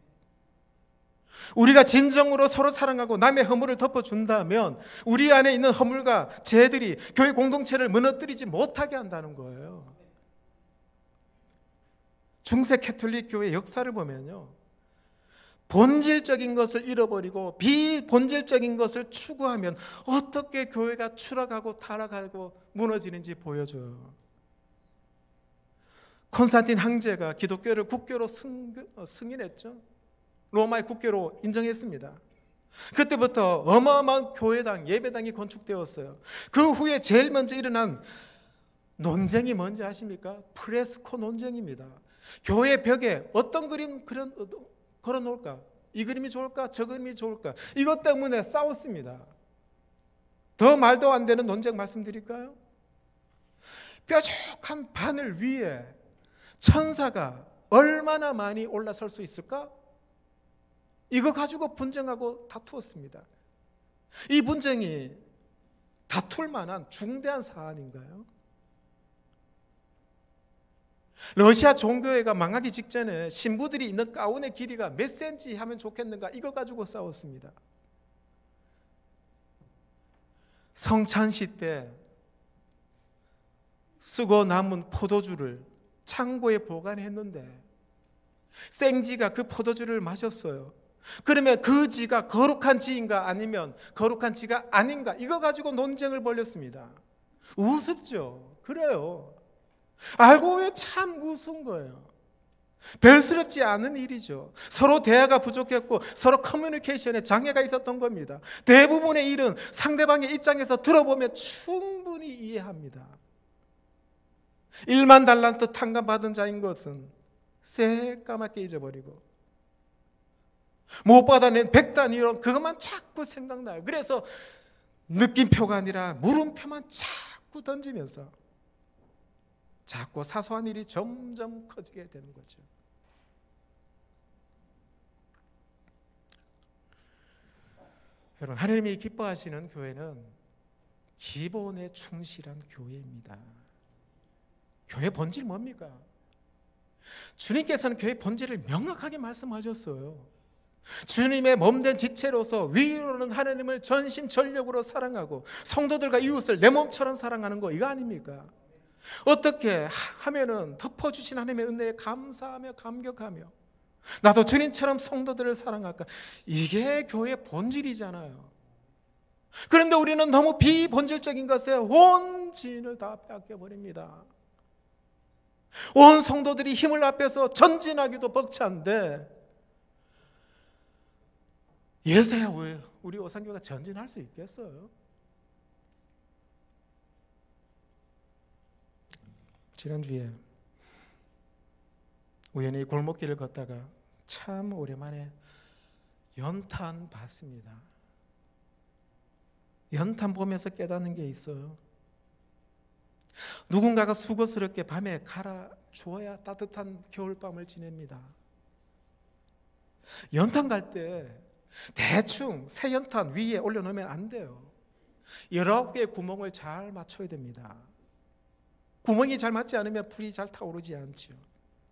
우리가 진정으로 서로 사랑하고 남의 허물을 덮어준다면 우리 안에 있는 허물과 죄들이 교회 공동체를 무너뜨리지 못하게 한다는 거예요. 중세 캐톨릭 교회 역사를 보면요, 본질적인 것을 잃어버리고 비본질적인 것을 추구하면 어떻게 교회가 추락하고 타락하고 무너지는지 보여줘요. 콘스탄틴 황제가 기독교를 국교로 승인했죠. 로마의 국교로 인정했습니다. 그때부터 어마어마한 교회당, 예배당이 건축되었어요. 그 후에 제일 먼저 일어난 논쟁이 뭔지 아십니까? 프레스코 논쟁입니다. 교회 벽에 어떤 그림 걸어놓을까? 이 그림이 좋을까? 저 그림이 좋을까? 이것 때문에 싸웠습니다. 더 말도 안 되는 논쟁 말씀드릴까요? 뾰족한 바늘 위에 천사가 얼마나 많이 올라설 수 있을까? 이거 가지고 분쟁하고 다투었습니다. 이 분쟁이 다툴 만한 중대한 사안인가요? 러시아 종교회가 망하기 직전에 신부들이 입는 가운의 길이가 몇 센치 하면 좋겠는가, 이거 가지고 싸웠습니다. 성찬시 때 쓰고 남은 포도주를 창고에 보관했는데 생쥐가 그 포도주를 마셨어요. 그러면 그 쥐가 거룩한 쥐인가 아니면 거룩한 쥐가 아닌가, 이거 가지고 논쟁을 벌였습니다. 우습죠? 그래요. 알고 보면 참 우스운 거예요. 별스럽지 않은 일이죠. 서로 대화가 부족했고 서로 커뮤니케이션에 장애가 있었던 겁니다. 대부분의 일은 상대방의 입장에서 들어보면 충분히 이해합니다. 1만 달란트 탕감받은 자인 것은 새까맣게 잊어버리고 못 받아낸 100단위로 그것만 자꾸 생각나요. 그래서 느낌표가 아니라 물음표만 자꾸 던지면서 자꾸 사소한 일이 점점 커지게 되는 거죠. 여러분, 하나님이 기뻐하시는 교회는 기본에 충실한 교회입니다. 교회 본질 뭡니까? 주님께서는 교회 본질을 명확하게 말씀하셨어요. 주님의 몸된 지체로서 위로는 하나님을 전심전력으로 사랑하고 성도들과 이웃을 내 몸처럼 사랑하는 거, 이거 아닙니까? 어떻게 하면은 덮어주신 하나님의 은혜에 감사하며 감격하며 나도 주님처럼 성도들을 사랑할까? 이게 교회의 본질이잖아요. 그런데 우리는 너무 비본질적인 것에 온 지인을 다 빼앗겨버립니다. 온 성도들이 힘을 합해서 전진하기도 벅찬데 이래서야 우리 오산교가 전진할 수 있겠어요? 지난주에 우연히 골목길을 걷다가 참 오랜만에 연탄 봤습니다. 연탄 보면서 깨닫는 게 있어요. 누군가가 수고스럽게 밤에 갈아주어야 따뜻한 겨울밤을 지냅니다. 연탄 갈 때 대충 새 연탄 위에 올려놓으면 안 돼요. 19개의 구멍을 잘 맞춰야 됩니다. 구멍이 잘 맞지 않으면 불이 잘 타오르지 않죠.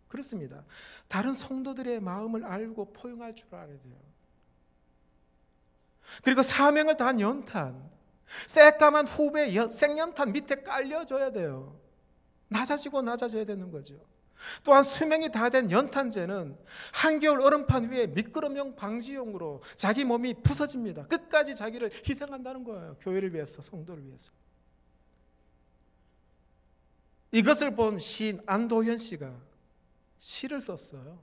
그렇습니다. 다른 성도들의 마음을 알고 포용할 줄 알아야 돼요. 그리고 사명을 다한 연탄, 새까만 후배 생연탄 밑에 깔려줘야 돼요. 낮아지고 낮아져야 되는 거죠. 또한 수명이 다 된 연탄재는 한겨울 얼음판 위에 미끄럼용 방지용으로 자기 몸이 부서집니다. 끝까지 자기를 희생한다는 거예요. 교회를 위해서, 성도를 위해서. 이것을 본 시인 안도현 씨가 시를 썼어요.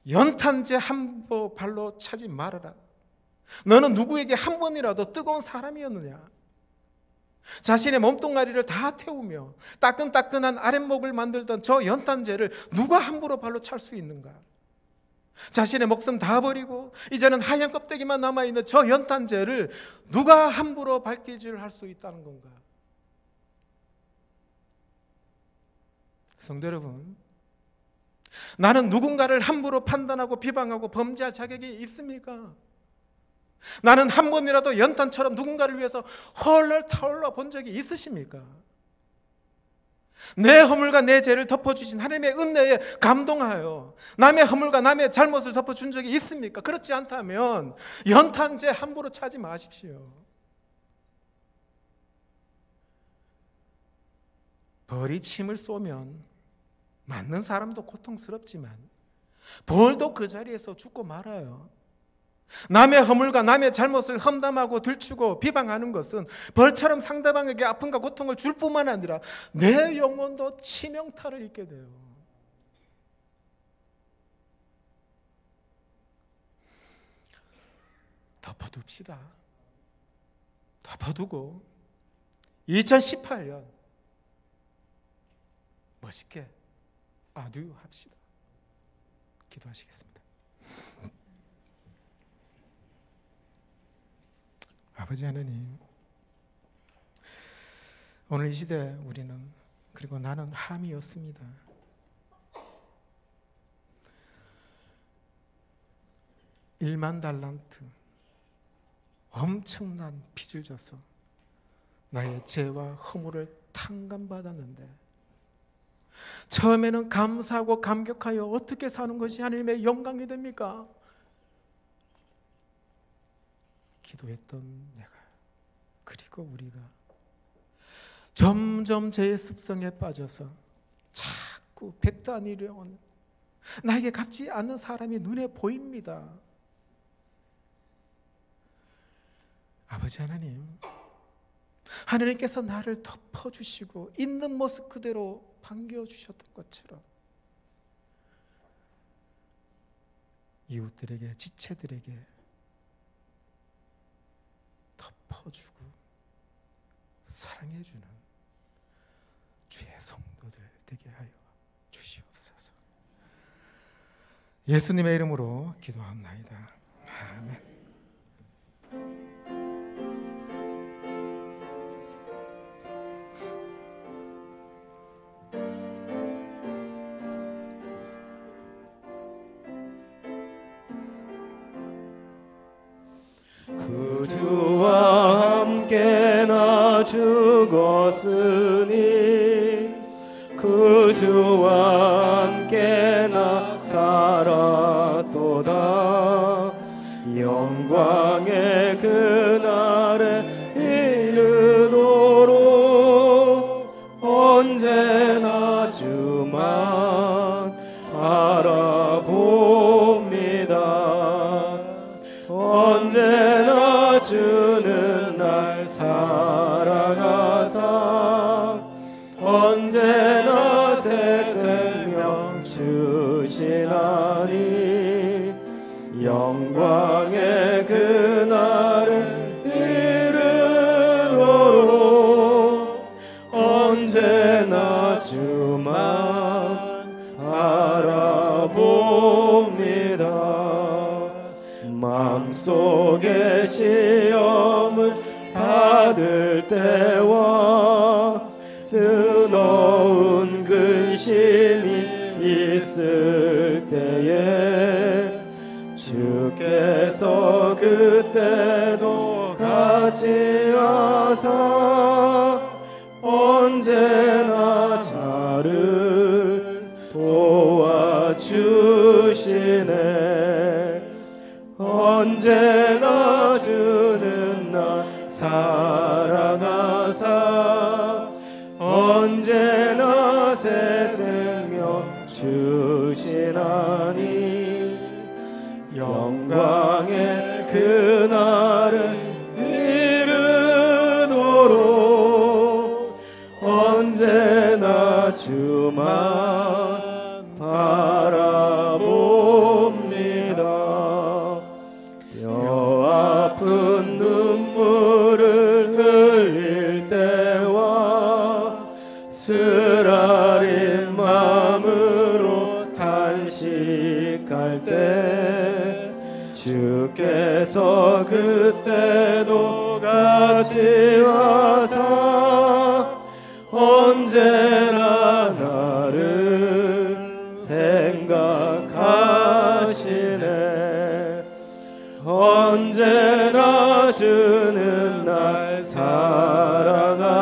연탄재 한 발로 차지 말아라. 너는 누구에게 한 번이라도 뜨거운 사람이었느냐? 자신의 몸뚱아리를 다 태우며 따끈따끈한 아랫목을 만들던 저 연탄재를 누가 함부로 발로 찰 수 있는가? 자신의 목숨 다 버리고 이제는 하얀 껍데기만 남아있는 저 연탄재를 누가 함부로 발길질을 할 수 있다는 건가? 성도 여러분, 나는 누군가를 함부로 판단하고 비방하고 범죄할 자격이 있습니까? 나는 한 번이라도 연탄처럼 누군가를 위해서 헐렁 타올라 본 적이 있으십니까? 내 허물과 내 죄를 덮어주신 하나님의 은혜에 감동하여 남의 허물과 남의 잘못을 덮어준 적이 있습니까? 그렇지 않다면 연탄재 함부로 차지 마십시오. 벌이 침을 쏘면 맞는 사람도 고통스럽지만 벌도 그 자리에서 죽고 말아요. 남의 허물과 남의 잘못을 험담하고 들추고 비방하는 것은 벌처럼 상대방에게 아픔과 고통을 줄 뿐만 아니라 내 영혼도 치명타를 입게 돼요. 덮어둡시다. 덮어두고 2018년 멋있게 아듀 합시다. 기도하시겠습니다. 아버지 하나님, 오늘 이 시대 우리는, 그리고 나는 함이었습니다. 일만 달란트 엄청난 빚을 져서 나의 죄와 허물을 탕감받았는데 처음에는 감사하고 감격하여 어떻게 사는 것이 하나님의 영광이 됩니까? 기도했던 내가, 그리고 우리가 점점 죄의 습성에 빠져서 자꾸 백단이려온 나에게 갚지 않는 사람이 눈에 보입니다. 아버지 하나님, 하나님께서 나를 덮어주시고 있는 모습 그대로 반겨주셨던 것처럼 이웃들에게, 지체들에게 덮어주고 사랑해주는 주의 성도들 되게 하여 주시옵소서. 예수님의 이름으로 기도합나이다. 아멘. 그 주와 함께 나 죽었으니 그 주와 함께 나 살았도다. 영광의 그날에 이르도록 언제나 주만 바라봅니다. 언제나 주는 날 사랑하사 언제나 새 생명 주시나니 영광의 그날을 이르도록 언제나 주만 바라봅니다. 마음속에 시험을 받을 때와 뜨거운 근심이 있을 때에 주께서 그때도 같이 하사 언제나 나를 도와주시네. 언제나 주는 나 사랑하사 언제나 새 생명 주시나니 영광의 그날을 이르도록 언제나 주만 바라봅니다. 뼈 아픈 눈물을 흘릴 때와 쓰라린 마음으로 탄식할 때 주께서 그때도 같이 와서 언제나 나를 생각하시네. 언제나 주는 날 사랑하사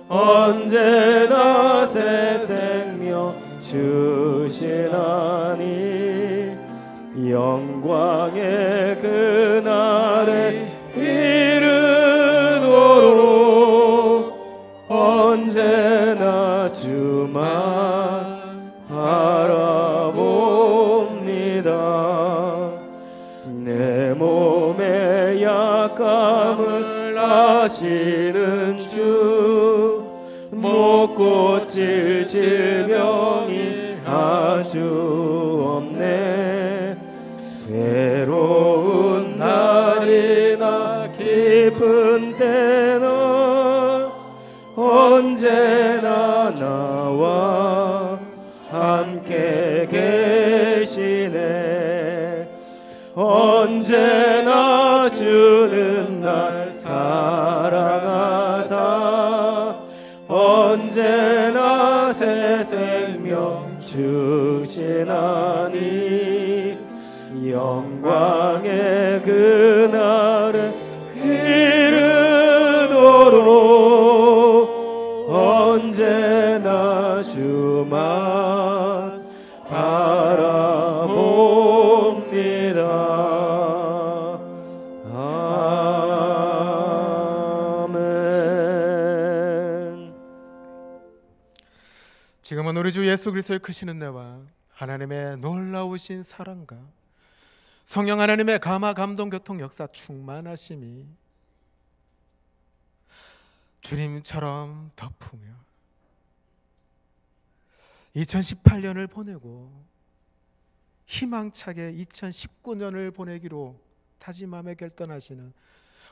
언제나 새 생명 주시나니 영광의 그날에 이르도록 언제나 주만 바라봅니다. 내 몸의 약함을 아시는 주 못 고칠 질병이 아주 없네. 괴로운 날이나 깊은 때는 언제나 나와 함께 계시네. 언제나 주는 날 사랑하사 언제나 새 생명 주시나니 영광의 그날을 이르도록 언제나 주만 바라봅니다. 지금은 우리 주 예수 그리스도의 크신 은혜와 하나님의 놀라우신 사랑과 성령 하나님의 감화 감동 교통 역사 충만하심이 주님처럼 덮으며 2018년을 보내고 희망차게 2019년을 보내기로 다짐하며 결단하시는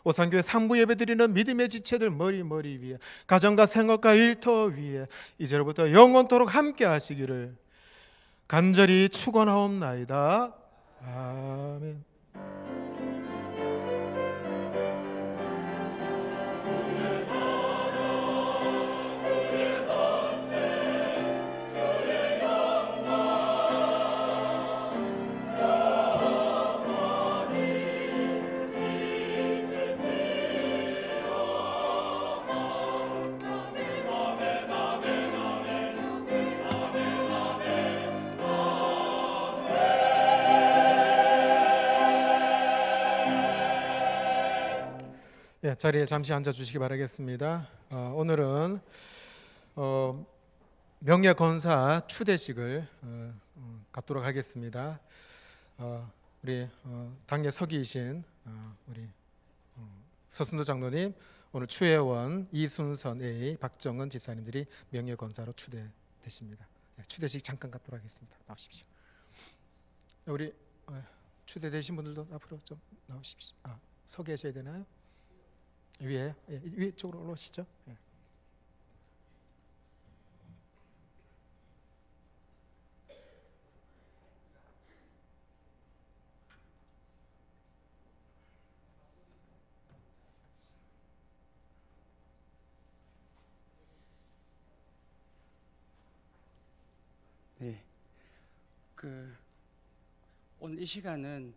오산교회 상부 예배드리는 믿음의 지체들 머리 위에 가정과 생업과 일터 위에 이제로부터 영원토록 함께 하시기를 간절히 축원하옵나이다. 아멘. 예, 자리에 잠시 앉아 주시기 바라겠습니다. 오늘은 명예건사 추대식을 갖도록 하겠습니다. 우리 당의 서기이신 우리 서순도 장로님, 오늘 추회원 이순선 A, 박정은 지사님들이 명예건사로 추대되십니다. 예, 추대식 잠깐 갖도록 하겠습니다. 나오십시오. 우리 추대되신 분들도 앞으로 좀 나오십시오. 서 계셔야 되나요? 위에, 예, 위 쪽으로 올라오시죠. 예. 네, 오늘 이 시간은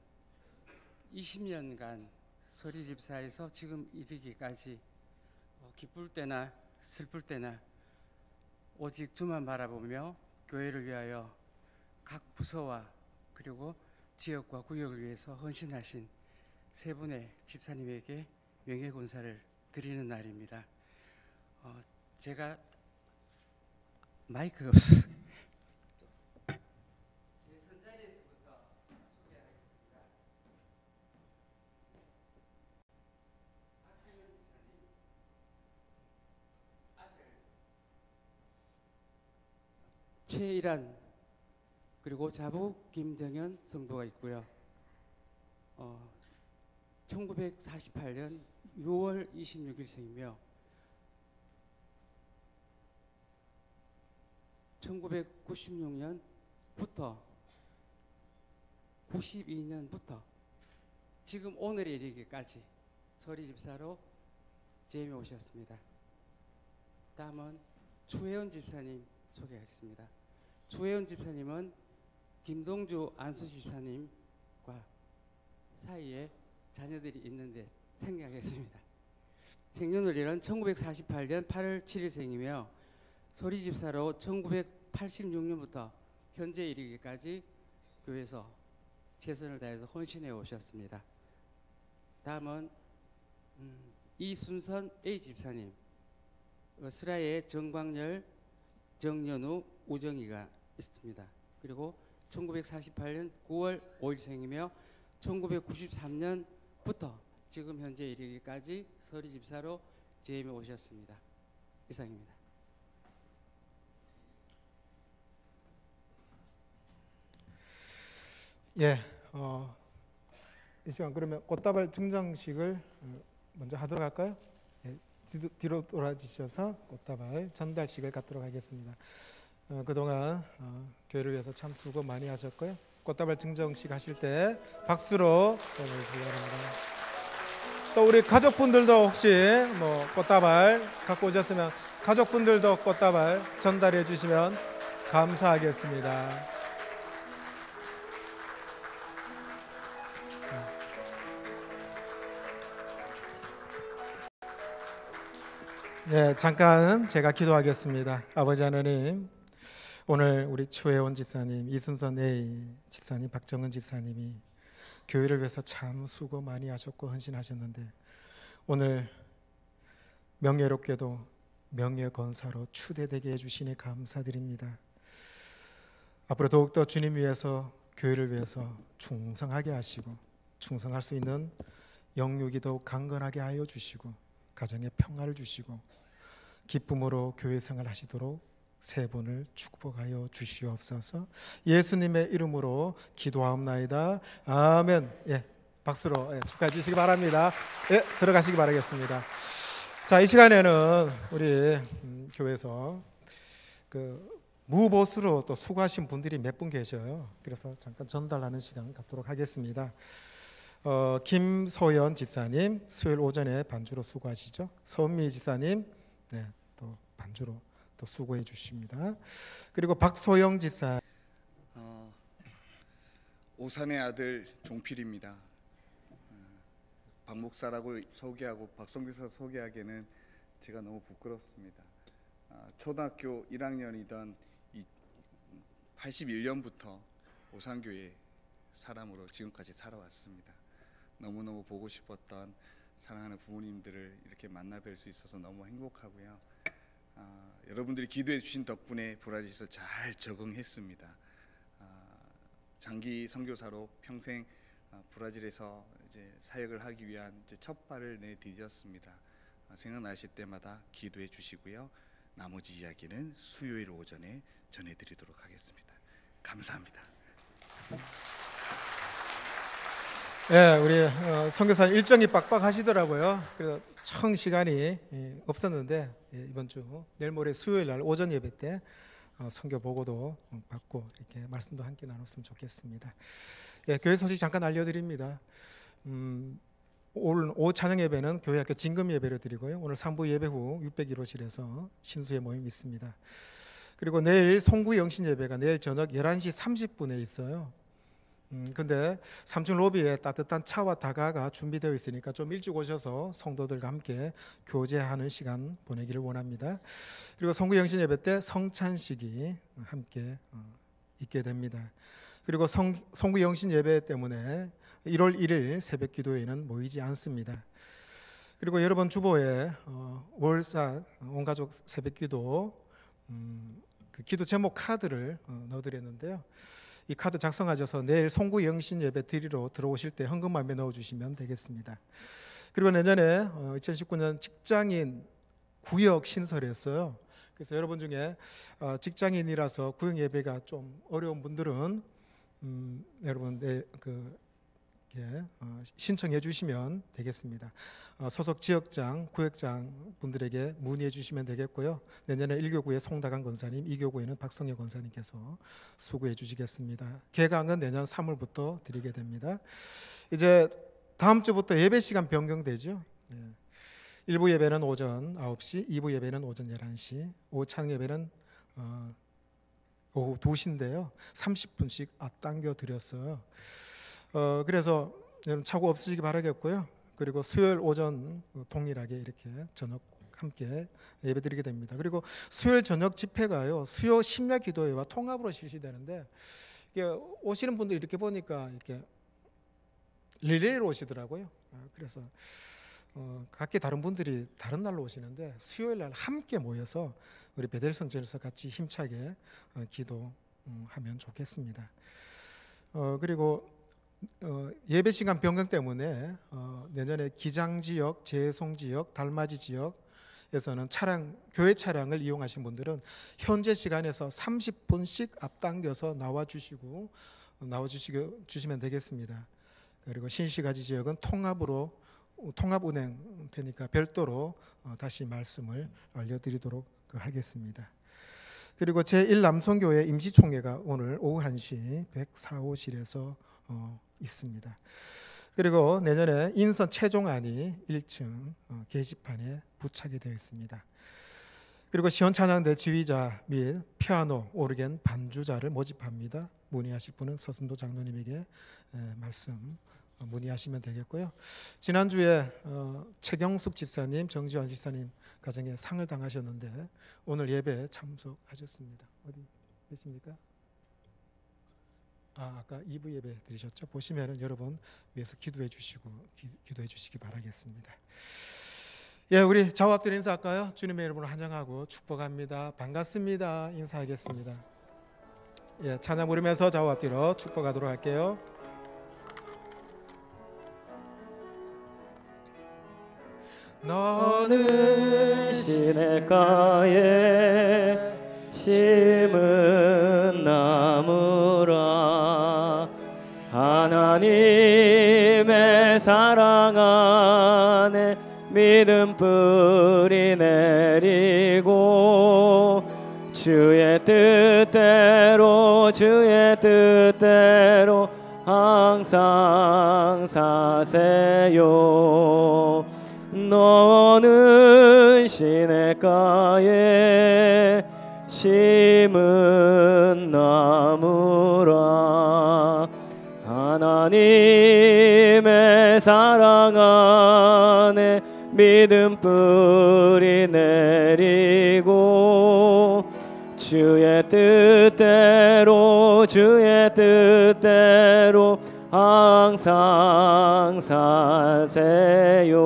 20년간 서리 집사에서 지금 이르기까지 기쁠 때나 슬플 때나 오직 주만 바라보며 교회를 위하여 각 부서와 그리고 지역과 구역을 위해서 헌신하신 세 분의 집사님에게 명예군사를 드리는 날입니다. 제가 마이크가 없어서 제 선자리에서부터 소개하겠습니다. 박정현 집사님 아들 최일환 그리고 자부 김정현 성도가 있고요. 1948년 6월 26일생이며 1996년부터 92년부터 지금 오늘에 이르기까지 서리 집사로 재임해 오셨습니다. 다음은 추혜원 집사님 소개하겠습니다. 추혜원 집사님은 김동주 안수 집사님과 사이에 자녀들이 있는데 생략했습니다. 생년월일은 1948년 8월 7일생이며 서리 집사로 1986년부터 현재 이르기까지 교회에서 최선을 다해서 헌신해 오셨습니다. 다음은 이순선 A 집사님, 스라의 정광열, 정연우, 우정이가 있습니다. 그리고 1948년 9월 5일생이며 1993년부터 지금 현재 이르기까지 서리 집사로 재임해 오셨습니다. 이상입니다. 예, 이 시간 그러면 꽃다발 증정식을 먼저 하도록 할까요? 예, 뒤로 돌아주셔서 꽃다발 전달식을 갖도록 하겠습니다. 그동안 교회를 위해서 참 수고 많이 하셨고요. 꽃다발 증정식 하실 때 박수로 보내주시기 바랍니다. 또 우리 가족분들도 혹시 뭐 꽃다발 갖고 오셨으면 가족분들도 꽃다발 전달해 주시면 감사하겠습니다. 네, 잠깐 제가 기도하겠습니다. 아버지 하나님, 오늘 우리 추혜원 지사님, 이순선 A 지사님, 박정은 지사님이 교회를 위해서 참 수고 많이 하셨고 헌신하셨는데 오늘 명예롭게도 명예건사로 추대되게 해주시니 감사드립니다. 앞으로 더욱더 주님 위해서 교회를 위해서 충성하게 하시고 충성할 수 있는 영육이 더욱 강건하게 하여 주시고 가정에 평화를 주시고 기쁨으로 교회 생활 하시도록 세 분을 축복하여 주시옵소서. 예수님의 이름으로 기도하옵나이다. 아멘. 예, 박수로 축하해 주시기 바랍니다. 예, 들어가시기 바라겠습니다. 자, 이 시간에는 우리 교회에서 그 무보수로 또 수고하신 분들이 몇 분 계셔요. 그래서 잠깐 전달하는 시간 갖도록 하겠습니다. 김소연 집사님 수요일 오전에 반주로 수고하시죠. 서은미 집사님 또 반주로 또 수고해 주십니다. 그리고 박소영 집사 오산의 아들 종필입니다. 박 목사라고 소개하고 박성규사 소개하기에는 제가 너무 부끄럽습니다. 초등학교 1학년이던 81년부터 오산교회 사람으로 지금까지 살아왔습니다. 너무너무 보고 싶었던 사랑하는 부모님들을 이렇게 만나 뵐 수 있어서 너무 행복하고요. 여러분들이 기도해 주신 덕분에 브라질에서 잘 적응했습니다. 장기 선교사로 평생 브라질에서 이제 사역을 하기 위한 이제 첫 발을 내디뎠습니다. 생각나실 때마다 기도해 주시고요. 나머지 이야기는 수요일 오전에 전해드리도록 하겠습니다. 감사합니다. 네, 우리 선교사님 일정이 빡빡하시더라고요. 그래서 청 시간이 없었는데 이번 주 내일 모레 수요일 날 오전 예배 때 선교 보고도 받고 이렇게 말씀도 함께 나눴으면 좋겠습니다. 예, 교회 소식 잠깐 알려드립니다. 오늘 오후 찬양 예배는 교회 학교 진금 예배를 드리고요. 오늘 3부 예배 후 601호실에서 신수의 모임이 있습니다. 그리고 내일 송구 영신 예배가 내일 저녁 11시 30분에 있어요. 근데 3층 로비에 따뜻한 차와 다가가 준비되어 있으니까 좀 일찍 오셔서 성도들과 함께 교제하는 시간 보내기를 원합니다. 그리고 성구영신 예배 때 성찬식이 함께 있게 됩니다. 그리고 성구영신 예배 때문에 1월 1일 새벽 기도회는 모이지 않습니다. 그리고 여러분 주보에 월삭 온가족 새벽 기도 그 기도 제목 카드를 넣어드렸는데요. 이 카드 작성하셔서 내일 송구영신 예배 드리러 들어오실 때 헌금함에 넣어주시면 되겠습니다. 그리고 내년에 2019년 직장인 구역 신설했어요. 그래서 여러분 중에 직장인이라서 구역 예배가 좀 어려운 분들은 여러분 신청해 주시면 되겠습니다. 소속 지역장, 구역장 분들에게 문의해 주시면 되겠고요. 내년에 1교구에 송다강 권사님, 2교구에는 박성여 권사님께서 수고해 주시겠습니다. 개강은 내년 3월부터 드리게 됩니다. 이제 다음 주부터 예배 시간 변경되죠. 1부 예배는 오전 9시, 2부 예배는 오전 11시, 오후 찬양 예배는 오후 2시인데요. 30분씩 앞당겨 드렸어요. 그래서 여러분 착오 없으시기 바라겠고요. 그리고 수요일 오전 동일하게 이렇게 저녁 함께 예배드리게 됩니다. 그리고 수요일 저녁 집회가요, 수요 심야 기도회와 통합으로 실시되는데 이게 오시는 분들 이렇게 보니까 이렇게 릴레이로 오시더라고요. 그래서 각기 다른 분들이 다른 날로 오시는데 수요일 날 함께 모여서 우리 베델성전에서 같이 힘차게 기도하면 좋겠습니다. 그리고 예배 시간 변경 때문에 내년에 기장 지역, 재송 지역, 달맞이 지역에서는 교회 차량을 이용하신 분들은 현재 시간에서 30분씩 앞당겨서 나와주시면 되겠습니다. 그리고 신시가지 지역은 통합 운행 되니까 별도로 다시 말씀을 알려드리도록 하겠습니다. 그리고 제1남성교회 임시총회가 오늘 오후 1시 104호실에서 있습니다. 그리고 내년에 인선 최종안이 1층 게시판에 부착이 되어 있습니다. 그리고 시원찬양대 지휘자 및 피아노, 오르겐 반주자를 모집합니다. 문의하실 분은 서순도 장로님에게 말씀 문의하시면 되겠고요. 지난주에 최경숙 지사님, 정지환 지사님 가정에 상을 당하셨는데 오늘 예배에 참석하셨습니다. 어디 계십니까? 아까 2부 예배 드리셨죠? 보시면은 여러분 위해서 기도해 주시기 바라겠습니다. 예, 우리 좌우 앞뒤로 인사할까요? 주님의 이름으로 환영하고 축복합니다. 반갑습니다. 인사하겠습니다. 예, 찬양 부르면서 좌우 앞뒤로 축복하도록 할게요. 너는 시냇가에 심은 나무라 하나님의 사랑 안에 믿음 뿌리 내리고 주의 뜻대로 항상 사세요. 너는 시냇가에 심은 나무라 하나님의 사랑 안에 믿음 뿌리 내리고 주의 뜻대로 항상 사세요.